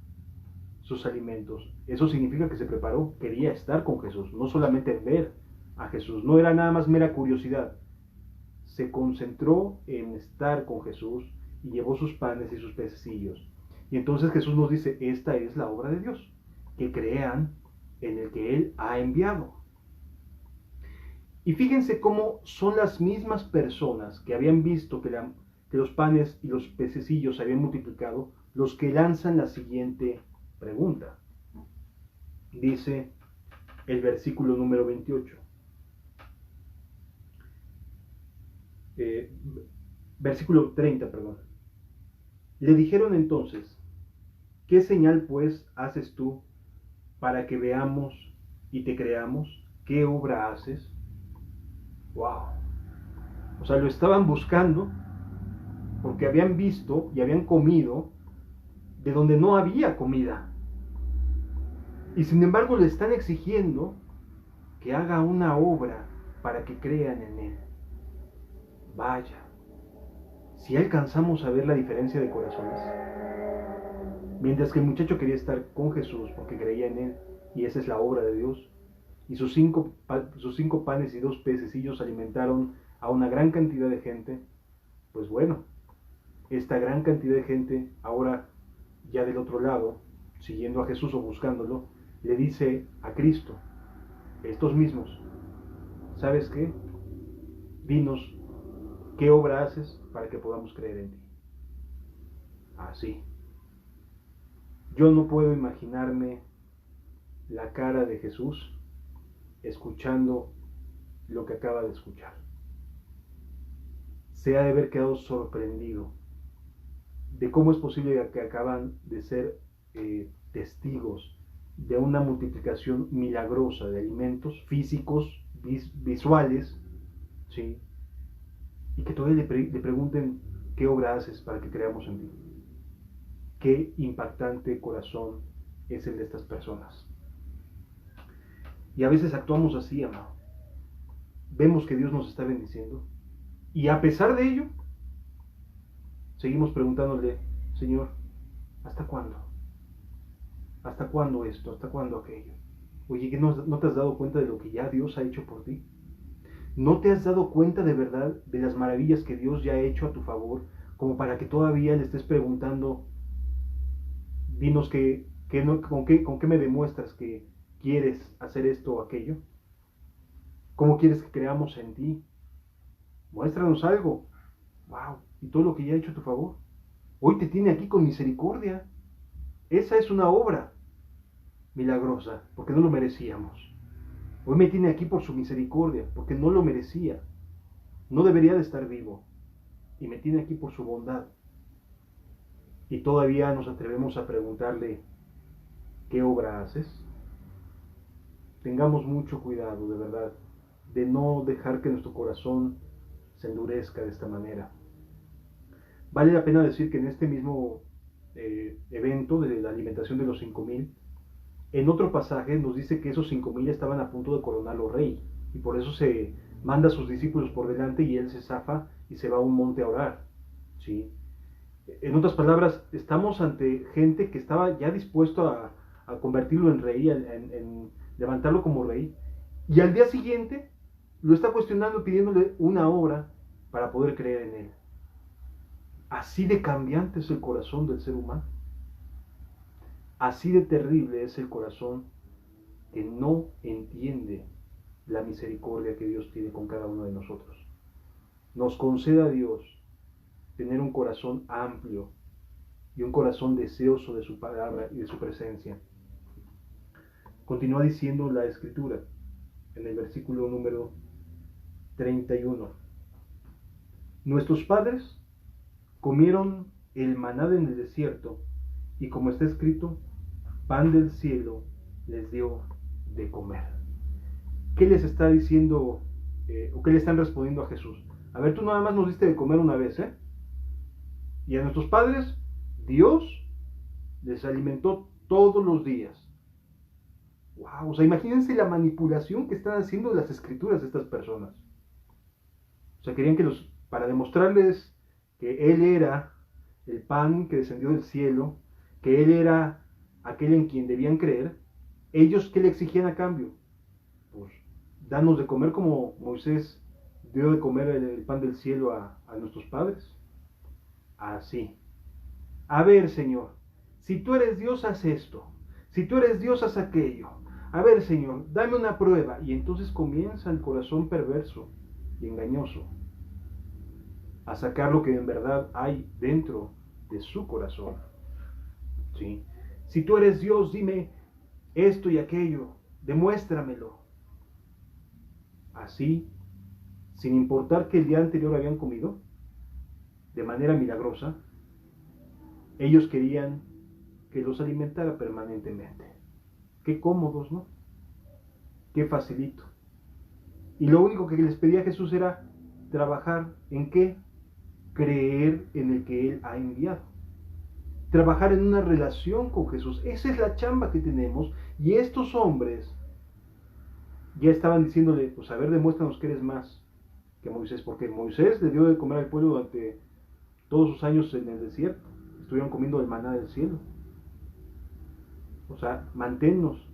sus alimentos. Eso significa que se preparó, quería estar con Jesús, no solamente ver a Jesús, no era nada más mera curiosidad. Se concentró en estar con Jesús y llevó sus panes y sus pececillos. Y entonces Jesús nos dice, esta es la obra de Dios, que crean en el que Él ha enviado. Y fíjense cómo son las mismas personas que habían visto que los panes y los pececillos se habían multiplicado, los que lanzan la siguiente pregunta. Dice el versículo número 28. Versículo 30, perdón. Le dijeron entonces, ¿qué señal pues haces tú para que veamos y te creamos? ¿Qué obra haces? ¡Wow! O sea, lo estaban buscando porque habían visto y habían comido de donde no había comida. Y sin embargo le están exigiendo que haga una obra para que crean en Él. Vaya, si alcanzamos a ver la diferencia de corazones. Mientras que el muchacho quería estar con Jesús porque creía en Él, y esa es la obra de Dios, y sus cinco panes y 2 pececillos alimentaron a una gran cantidad de gente, pues bueno, esta gran cantidad de gente ahora ya del otro lado, siguiendo a Jesús o buscándolo, le dice a Cristo, estos mismos, ¿sabes qué? Dinos, ¿qué obra haces para que podamos creer en ti? Así. Yo no puedo imaginarme la cara de Jesús escuchando lo que acaba de escuchar. Se ha de haber quedado sorprendido de cómo es posible que acaban de ser testigos de una multiplicación milagrosa de alimentos físicos, visuales, ¿sí? Y que todavía le pregunten qué obra haces para que creamos en ti. Qué impactante corazón es el de estas personas. Y a veces actuamos así, amado. Vemos que Dios nos está bendiciendo y a pesar de ello, seguimos preguntándole, Señor, ¿hasta cuándo? ¿Hasta cuándo esto? ¿Hasta cuándo aquello? Oye, ¿que no te has dado cuenta de lo que ya Dios ha hecho por ti? ¿No te has dado cuenta de verdad de las maravillas que Dios ya ha hecho a tu favor, como para que todavía le estés preguntando, dinos con qué me demuestras que quieres hacer esto o aquello? ¿Cómo quieres que creamos en ti? Muéstranos algo. Wow, y todo lo que ya ha hecho a tu favor. Hoy te tiene aquí con misericordia. Esa es una obra milagrosa, porque no lo merecíamos. Hoy me tiene aquí por su misericordia, porque no lo merecía. No debería de estar vivo. Y me tiene aquí por su bondad. Y todavía nos atrevemos a preguntarle, ¿qué obra haces? Tengamos mucho cuidado, de verdad, de no dejar que nuestro corazón se endurezca de esta manera. Vale la pena decir que en este mismo evento de la alimentación de los 5,000, en otro pasaje nos dice que esos 5,000 estaban a punto de coronarlo rey, y por eso se manda a sus discípulos por delante y él se zafa y se va a un monte a orar, ¿sí? En otras palabras, estamos ante gente que estaba ya dispuesto a convertirlo en rey, en levantarlo como rey, y al día siguiente lo está cuestionando pidiéndole una obra para poder creer en él. Así de cambiante es el corazón del ser humano. Así de terrible es el corazón que no entiende la misericordia que Dios tiene con cada uno de nosotros. Nos conceda a Dios tener un corazón amplio y un corazón deseoso de su palabra y de su presencia. Continúa diciendo la Escritura en el versículo número 31. Nuestros padres comieron el maná en el desierto y, como está escrito, pan del cielo les dio de comer. ¿Qué les está diciendo o qué le están respondiendo a Jesús? A ver, tú nada más nos diste de comer una vez, ¿eh? Y a nuestros padres, Dios les alimentó todos los días. Wow, o sea, imagínense la manipulación que están haciendo las escrituras de estas personas. O sea, querían para demostrarles que Él era el pan que descendió del cielo, que Él era aquel en quien debían creer, ellos ¿qué le exigían a cambio? Pues danos de comer como Moisés dio de comer el pan del cielo a nuestros padres. Así. A ver, Señor, si tú eres Dios, haz esto. Si tú eres Dios, haz aquello. A ver, Señor, dame una prueba. Y entonces comienza el corazón perverso y engañoso a sacar lo que en verdad hay dentro de su corazón. ¿Sí? Si tú eres Dios, dime esto y aquello, demuéstramelo. Así, sin importar que el día anterior habían comido, de manera milagrosa, ellos querían que los alimentara permanentemente. Qué cómodos, ¿no? Qué facilito. Y lo único que les pedía Jesús era trabajar en qué? Creer en el que Él ha enviado. Trabajar en una relación con Jesús. Esa es la chamba que tenemos. Y estos hombres ya estaban diciéndole, pues a ver, demuéstranos que eres más que Moisés. Porque Moisés le dio de comer al pueblo durante todos sus años en el desierto. Estuvieron comiendo el maná del cielo. O sea, manténnos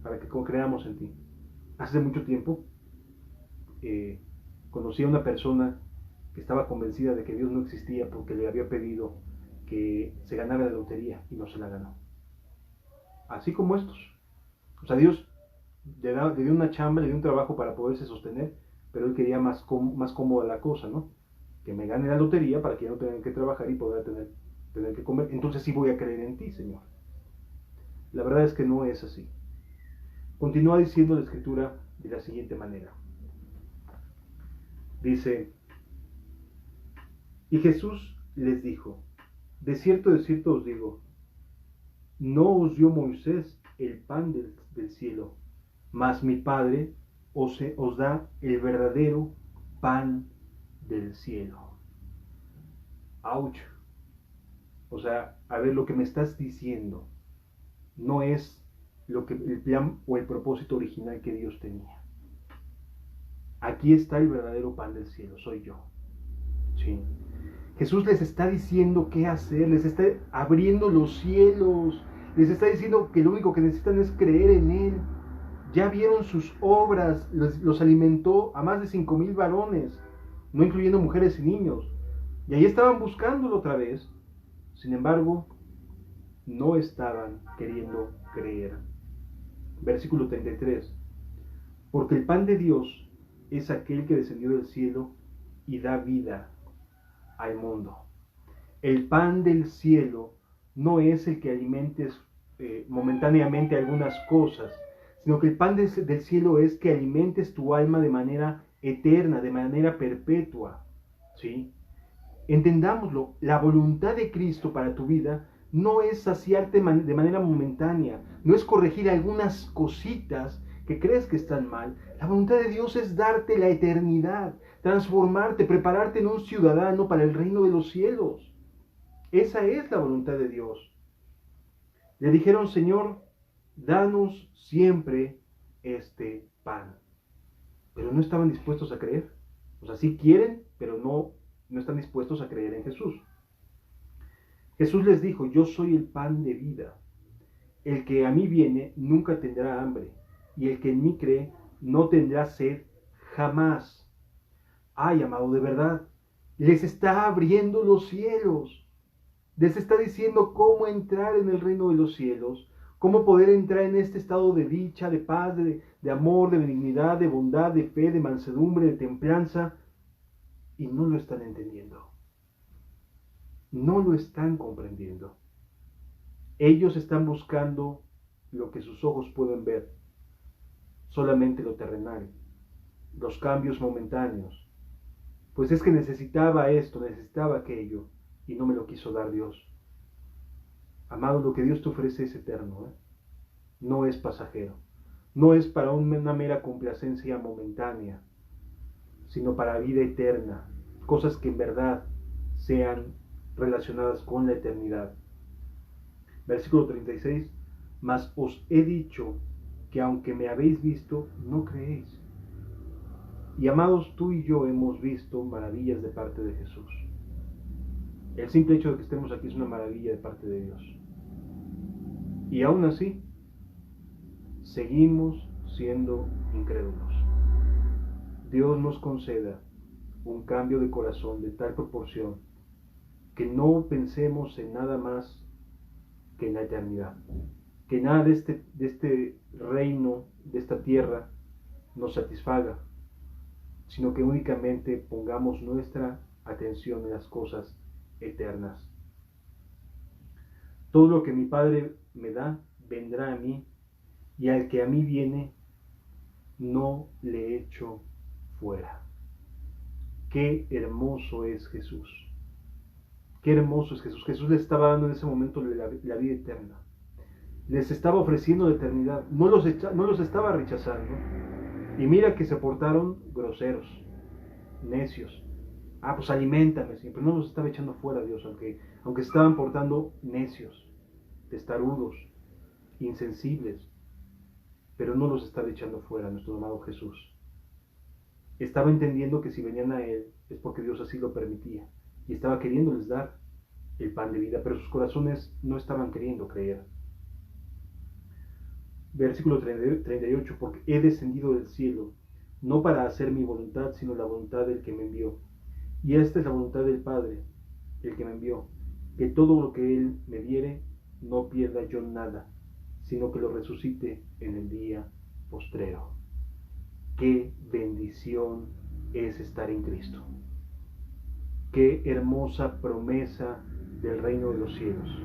para que creamos en ti. Hace mucho tiempo conocí a una persona que estaba convencida de que Dios no existía porque le había pedido que se ganara la lotería y no se la ganó. Así como estos. O sea, Dios le dio una chamba, le dio un trabajo para poderse sostener, pero él quería más cómoda la cosa, ¿no? Que me gane la lotería para que ya no tengan que trabajar y poder tener que comer. Entonces sí voy a creer en ti, Señor. La verdad es que no es así. Continúa diciendo la Escritura de la siguiente manera. Dice, y Jesús les dijo, de cierto os digo, no os dio Moisés el pan del cielo, mas mi Padre os da el verdadero pan del cielo. ¡Auch! O sea, a ver, lo que me estás diciendo no es el plan o el propósito original que Dios tenía. Aquí está el verdadero pan del cielo, soy yo. ¿Sí? Jesús les está diciendo qué hacer, les está abriendo los cielos, les está diciendo que lo único que necesitan es creer en Él. Ya vieron sus obras, los alimentó a más de 5,000 varones, no incluyendo mujeres y niños. Y ahí estaban buscándolo otra vez. Sin embargo, no estaban queriendo creer. Versículo 33. Porque el pan de Dios es aquel que descendió del cielo y da vida al mundo. El pan del cielo no es el que alimentes momentáneamente algunas cosas, sino que el pan del cielo es que alimentes tu alma de manera eterna, de manera perpetua. ¿Sí? Entendámoslo, la voluntad de Cristo para tu vida no es saciarte de manera momentánea, no es corregir algunas cositas que crees que están mal. La voluntad de Dios es darte la eternidad, transformarte, prepararte en un ciudadano para el reino de los cielos. Esa es la voluntad de Dios. Le dijeron, Señor, danos siempre este pan. Pero no estaban dispuestos a creer. O sea, sí quieren, pero no están dispuestos a creer en Jesús. Jesús les dijo, yo soy el pan de vida. El que a mí viene nunca tendrá hambre, y el que en mí cree no tendrá sed jamás. Ay, amado, de verdad, les está abriendo los cielos. Les está diciendo cómo entrar en el reino de los cielos, cómo poder entrar en este estado de dicha, de paz, de amor, de benignidad, de bondad, de fe, de mansedumbre, de templanza, y no lo están entendiendo. No lo están comprendiendo. Ellos están buscando lo que sus ojos pueden ver, solamente lo terrenal, los cambios momentáneos. Pues es que necesitaba esto, necesitaba aquello, y no me lo quiso dar Dios. Amado, lo que Dios te ofrece es eterno, no es pasajero, no es para una mera complacencia momentánea, sino para vida eterna, cosas que en verdad sean relacionadas con la eternidad. Versículo 36, mas os he dicho que aunque me habéis visto, no creéis. Y amados, tú y yo hemos visto maravillas de parte de Jesús. El simple hecho de que estemos aquí es una maravilla de parte de Dios. Y aún así, seguimos siendo incrédulos. Dios nos conceda un cambio de corazón de tal proporción que no pensemos en nada más que en la eternidad. Que nada de este reino, de esta tierra, nos satisfaga, sino que únicamente pongamos nuestra atención en las cosas eternas. Todo lo que mi Padre me da, vendrá a mí, y al que a mí viene, no le echo fuera. Qué hermoso es Jesús. Qué hermoso es Jesús. Jesús les estaba dando en ese momento la vida eterna. Les estaba ofreciendo la eternidad. No los estaba rechazando. Y mira que se portaron groseros, necios. Pues aliméntame, siempre. No los estaba echando fuera Dios, aunque se estaban portando necios, testarudos, insensibles. Pero no los estaba echando fuera nuestro amado Jesús. Estaba entendiendo que si venían a Él es porque Dios así lo permitía. Y estaba queriéndoles dar el pan de vida, pero sus corazones no estaban queriendo creer. Versículo 38, porque he descendido del cielo, no para hacer mi voluntad, sino la voluntad del que me envió. Y esta es la voluntad del Padre, el que me envió, que todo lo que Él me diere, no pierda yo nada, sino que lo resucite en el día postrero. Qué bendición es estar en Cristo. Qué hermosa promesa del reino de los cielos.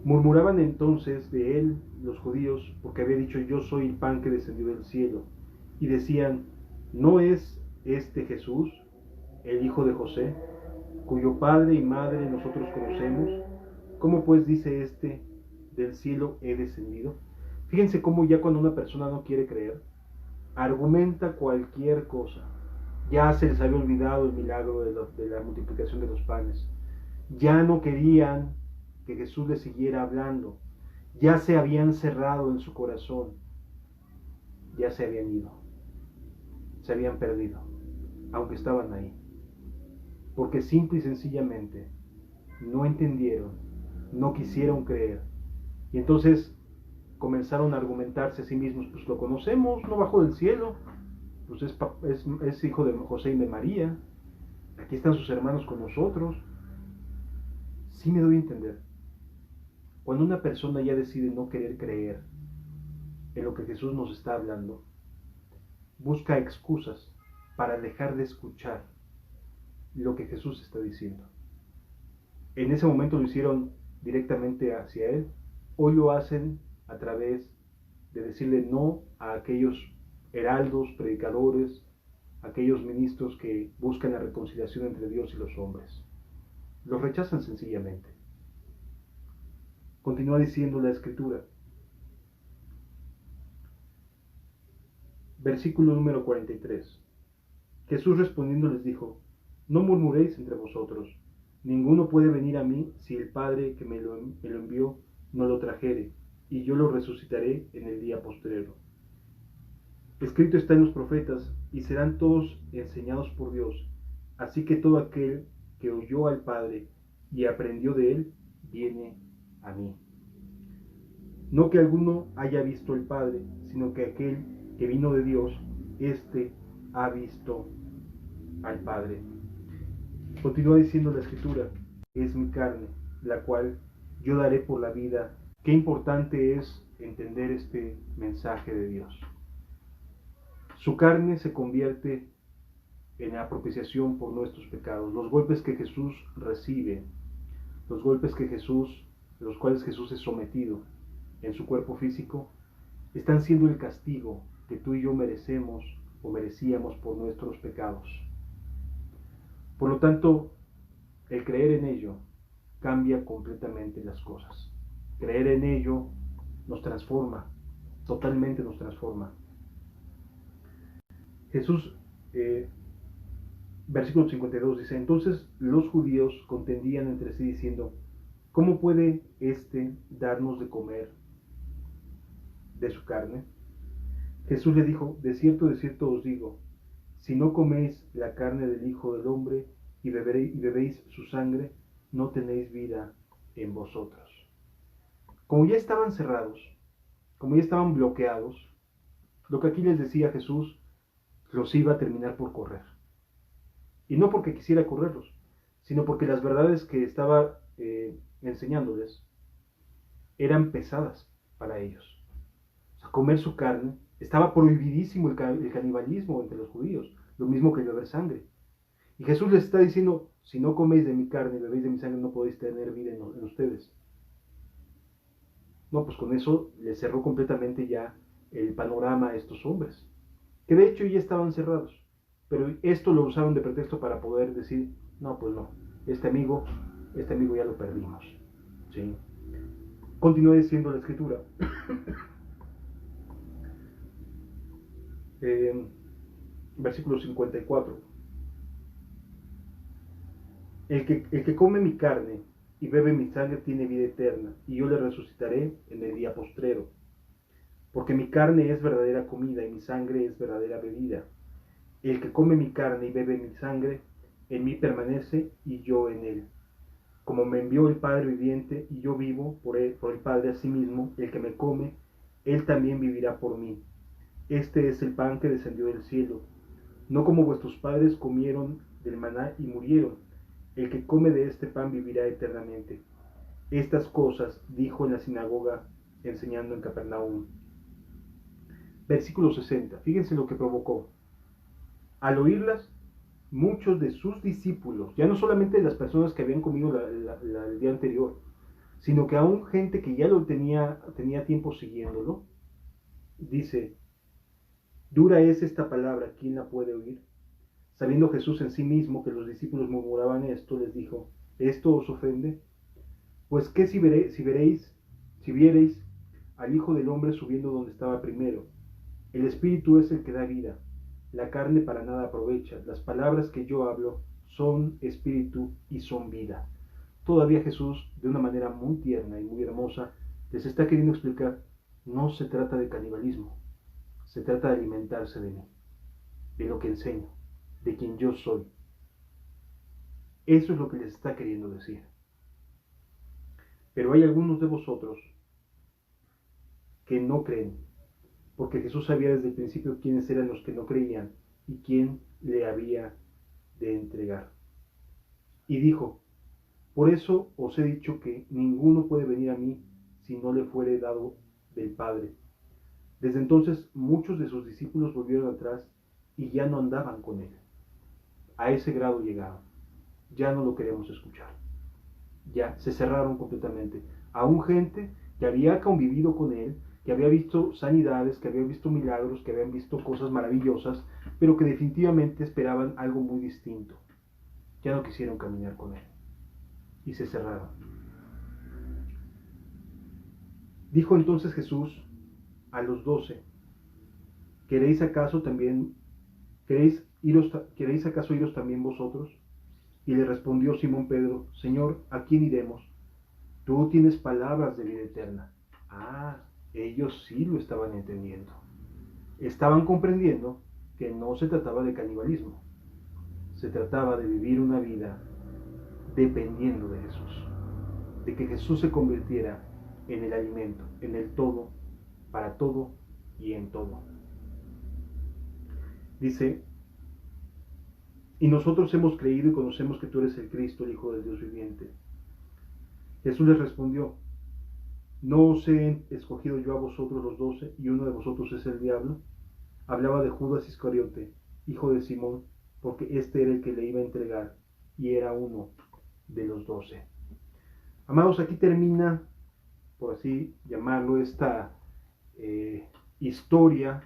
Murmuraban entonces de él los judíos, porque había dicho: yo soy el pan que descendió del cielo. Y decían: ¿no es este Jesús, el hijo de José, cuyo padre y madre nosotros conocemos? ¿Cómo pues dice este: del cielo he descendido? Fíjense cómo ya cuando una persona no quiere creer, argumenta cualquier cosa. Ya se les había olvidado el milagro de la multiplicación de los panes. Ya no querían que Jesús les siguiera hablando. Ya se habían cerrado en su corazón. Ya se habían ido. Se habían perdido, aunque estaban ahí. Porque simple y sencillamente no entendieron, no quisieron creer. Y entonces comenzaron a argumentarse a sí mismos: pues lo conocemos, no bajó del cielo, pues es hijo de José y de María, aquí están sus hermanos con nosotros. Sí me doy a entender. Cuando una persona ya decide no querer creer en lo que Jesús nos está hablando, busca excusas para dejar de escuchar lo que Jesús está diciendo. En ese momento lo hicieron directamente hacia Él. Hoy lo hacen a través de decirle no a aquellos heraldos, predicadores, aquellos ministros que buscan la reconciliación entre Dios y los hombres. Los rechazan sencillamente. Continúa diciendo la Escritura. Versículo número 43. Jesús respondiendo les dijo: no murmuréis entre vosotros. Ninguno puede venir a mí si el Padre que me lo envió no lo trajere, y yo lo resucitaré en el día postrero. Escrito está en los profetas, y serán todos enseñados por Dios. Así que todo aquel que oyó al Padre y aprendió de él, viene a mí. No que alguno haya visto al Padre, sino que aquel que vino de Dios, éste ha visto al Padre. Continúa diciendo la Escritura: es mi carne, la cual yo daré por la vida. Qué importante es entender este mensaje de Dios. Su carne se convierte en la propiciación por nuestros pecados. Los golpes que Jesús recibe, los golpes los cuales Jesús es sometido en su cuerpo físico, están siendo el castigo que tú y yo merecemos o merecíamos por nuestros pecados. Por lo tanto, el creer en ello cambia completamente las cosas. Creer en ello nos transforma, totalmente nos transforma. Jesús, versículo 52 dice: entonces los judíos contendían entre sí diciendo: ¿Cómo puede éste darnos de comer de su carne? Jesús le dijo, de cierto os digo, si no coméis la carne del Hijo del Hombre y bebéis su sangre, no tenéis vida en vosotros. Como ya estaban cerrados, como ya estaban bloqueados, lo que aquí les decía Jesús los iba a terminar por correr. Y no porque quisiera correrlos, sino porque las verdades que estaba enseñándoles eran pesadas para ellos. O sea, comer su carne, estaba prohibidísimo el canibalismo entre los judíos, lo mismo que el beber sangre. Y Jesús les está diciendo, si no coméis de mi carne y bebéis de mi sangre, no podéis tener vida en ustedes. No, pues con eso les cerró completamente ya el panorama a estos hombres, que de hecho ya estaban cerrados, pero esto lo usaron de pretexto para poder decir, no, pues no, este amigo ya lo perdimos. ¿Sí? Continúa diciendo la escritura. Versículo 54. El que come mi carne y bebe mi sangre tiene vida eterna, y yo le resucitaré en el día postrero. Porque mi carne es verdadera comida y mi sangre es verdadera bebida. El que come mi carne y bebe mi sangre, en mí permanece y yo en él. Como me envió el Padre viviente y yo vivo por el Padre asimismo, el que me come, él también vivirá por mí. Este es el pan que descendió del cielo, no como vuestros padres comieron del maná y murieron. El que come de este pan vivirá eternamente. Estas cosas dijo en la sinagoga, enseñando en Capernaum. Versículo 60. Fíjense lo que provocó. Al oírlas, muchos de sus discípulos, ya no solamente las personas que habían comido el día anterior, sino que aún gente que ya lo tenía tiempo siguiéndolo, dice, dura es esta palabra, ¿quién la puede oír? Sabiendo Jesús en sí mismo que los discípulos murmuraban esto, les dijo, ¿esto os ofende? Pues qué si viereis al Hijo del Hombre subiendo donde estaba primero. El Espíritu es el que da vida, la carne para nada aprovecha. Las palabras que yo hablo son espíritu y son vida. Todavía Jesús, de una manera muy tierna y muy hermosa, les está queriendo explicar, no se trata de canibalismo, se trata de alimentarse de mí, de lo que enseño, de quien yo soy. Eso es lo que les está queriendo decir. Pero hay algunos de vosotros que no creen, porque Jesús sabía desde el principio quiénes eran los que no creían y quién le había de entregar. Y dijo, por eso os he dicho que ninguno puede venir a mí si no le fuere dado del Padre. Desde entonces muchos de sus discípulos volvieron atrás y ya no andaban con él. A ese grado llegaron. Ya no lo queremos escuchar. Ya se cerraron completamente. Aún gente que había convivido con él, que había visto sanidades, que había visto milagros, que habían visto cosas maravillosas, pero que definitivamente esperaban algo muy distinto. Ya no quisieron caminar con él. Y se cerraron. Dijo entonces Jesús a los 12, ¿queréis acaso iros también vosotros? Y le respondió Simón Pedro, Señor, ¿a quién iremos? Tú tienes palabras de vida eterna. Ah, ellos sí lo estaban entendiendo. Estaban comprendiendo que no se trataba de canibalismo. Se trataba de vivir una vida dependiendo de Jesús. De que Jesús se convirtiera en el alimento, en el todo, para todo y en todo. Dice, y nosotros hemos creído y conocemos que tú eres el Cristo, el Hijo del Dios viviente. Jesús les respondió, ¿no os he escogido yo a vosotros los 12 y uno de vosotros es el diablo? Hablaba de Judas Iscariote, hijo de Simón, porque este era el que le iba a entregar y era uno de los 12. Amados, aquí termina, por así llamarlo, esta historia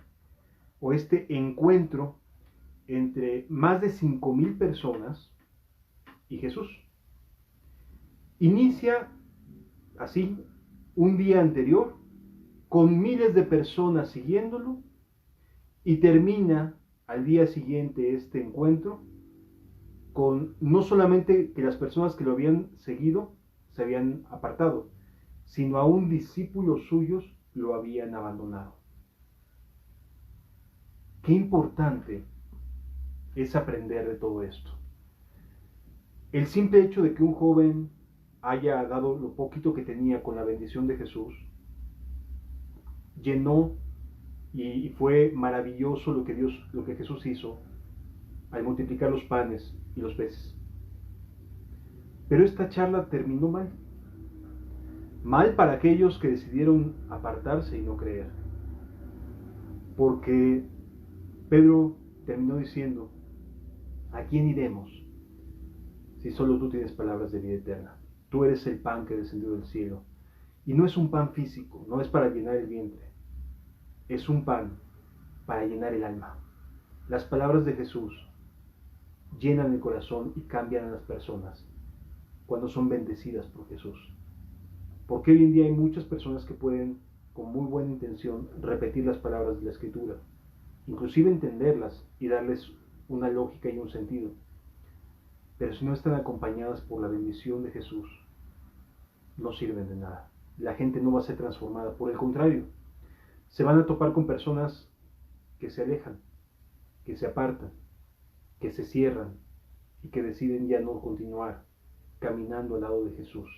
o este encuentro entre más de 5,000 personas y Jesús. Inicia así un día anterior con miles de personas siguiéndolo y termina al día siguiente este encuentro con no solamente que las personas que lo habían seguido se habían apartado, sino aún discípulos suyos lo habían abandonado. Qué importante es aprender de todo esto. El simple hecho de que un joven haya dado lo poquito que tenía con la bendición de Jesús, llenó y fue maravilloso lo que Jesús hizo al multiplicar los panes y los peces. Pero esta charla terminó mal. Mal para aquellos que decidieron apartarse y no creer. Porque Pedro terminó diciendo, ¿a quién iremos si solo tú tienes palabras de vida eterna? Tú eres el pan que descendió del cielo. Y no es un pan físico, no es para llenar el vientre. Es un pan para llenar el alma. Las palabras de Jesús llenan el corazón y cambian a las personas cuando son bendecidas por Jesús. Porque hoy en día hay muchas personas que pueden, con muy buena intención, repetir las palabras de la Escritura, inclusive entenderlas y darles una lógica y un sentido. Pero si no están acompañadas por la bendición de Jesús, no sirven de nada. La gente no va a ser transformada, por el contrario, se van a topar con personas que se alejan, que se apartan, que se cierran y que deciden ya no continuar caminando al lado de Jesús.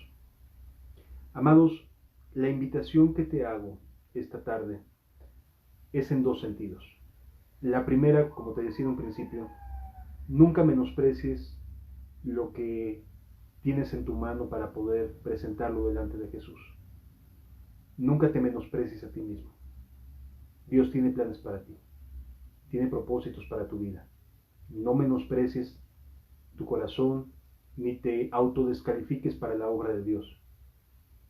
Amados, la invitación que te hago esta tarde es en dos sentidos. La primera, como te decía en un principio, nunca menosprecies lo que tienes en tu mano para poder presentarlo delante de Jesús. Nunca te menosprecies a ti mismo. Dios tiene planes para ti, tiene propósitos para tu vida. No menosprecies tu corazón ni te autodescalifiques para la obra de Dios.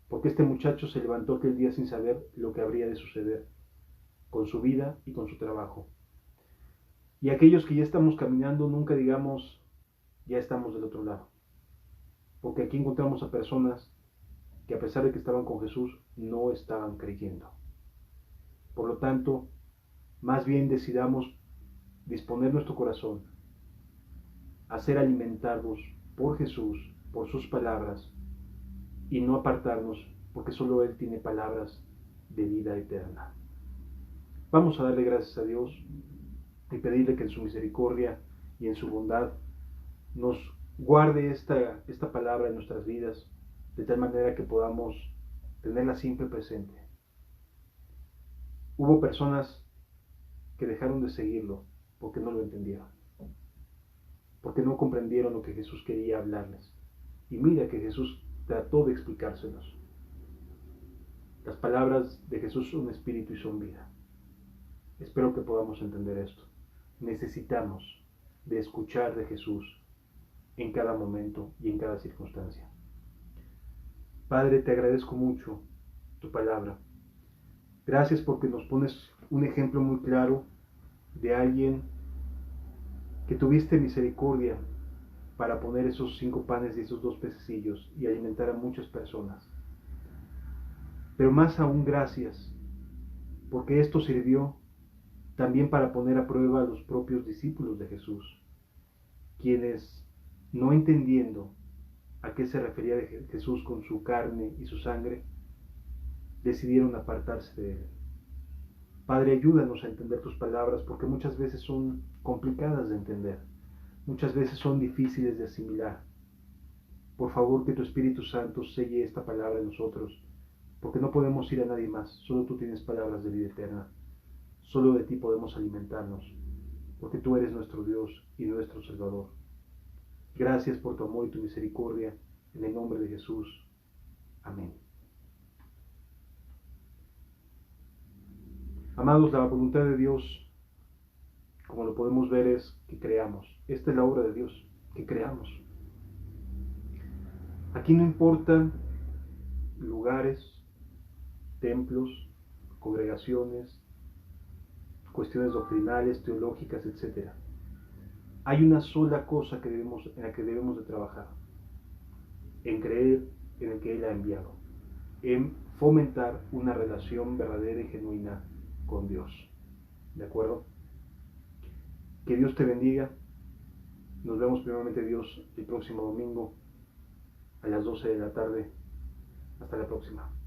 Porque este muchacho se levantó aquel día sin saber lo que habría de suceder con su vida y con su trabajo. Y aquellos que ya estamos caminando, nunca digamos, ya estamos del otro lado. Porque aquí encontramos a personas que a pesar de que estaban con Jesús, no estaban creyendo. Por lo tanto, más bien decidamos disponer nuestro corazón a ser alimentados por Jesús, por sus palabras, y no apartarnos, porque solo Él tiene palabras de vida eterna. Vamos a darle gracias a Dios y pedirle que en su misericordia y en su bondad nos guarde esta palabra en nuestras vidas, de tal manera que podamos tenerla siempre presente. Hubo personas que dejaron de seguirlo porque no lo entendieron, porque no comprendieron lo que Jesús quería hablarles. Y mira que Jesús trató de explicárselos. Las palabras de Jesús son espíritu y son vida. Espero que podamos entender esto. Necesitamos de escuchar de Jesús en cada momento y en cada circunstancia. Padre, te agradezco mucho tu palabra. Gracias porque nos pones un ejemplo muy claro de alguien que tuviste misericordia para poner esos 5 panes y esos 2 pececillos y alimentar a muchas personas. Pero más aún gracias, porque esto sirvió también para poner a prueba a los propios discípulos de Jesús, quienes, no entendiendo a qué se refería Jesús con su carne y su sangre, decidieron apartarse de él. Padre, ayúdanos a entender tus palabras, porque muchas veces son complicadas de entender, muchas veces son difíciles de asimilar. Por favor, que tu Espíritu Santo selle esta palabra en nosotros, porque no podemos ir a nadie más, solo tú tienes palabras de vida eterna, solo de ti podemos alimentarnos, porque tú eres nuestro Dios y nuestro Salvador. Gracias por tu amor y tu misericordia, en el nombre de Jesús. Amén. Amados, la voluntad de Dios, como lo podemos ver, es que creamos. Esta es la obra de Dios, que creamos. Aquí no importan lugares, templos, congregaciones, cuestiones doctrinales, teológicas, etc. Hay una sola cosa en la que debemos de trabajar, en creer en el que Él ha enviado, en fomentar una relación verdadera y genuina con Dios. ¿De acuerdo? Que Dios te bendiga. Nos vemos primeramente Dios el próximo domingo a las 12 de la tarde Hasta la próxima.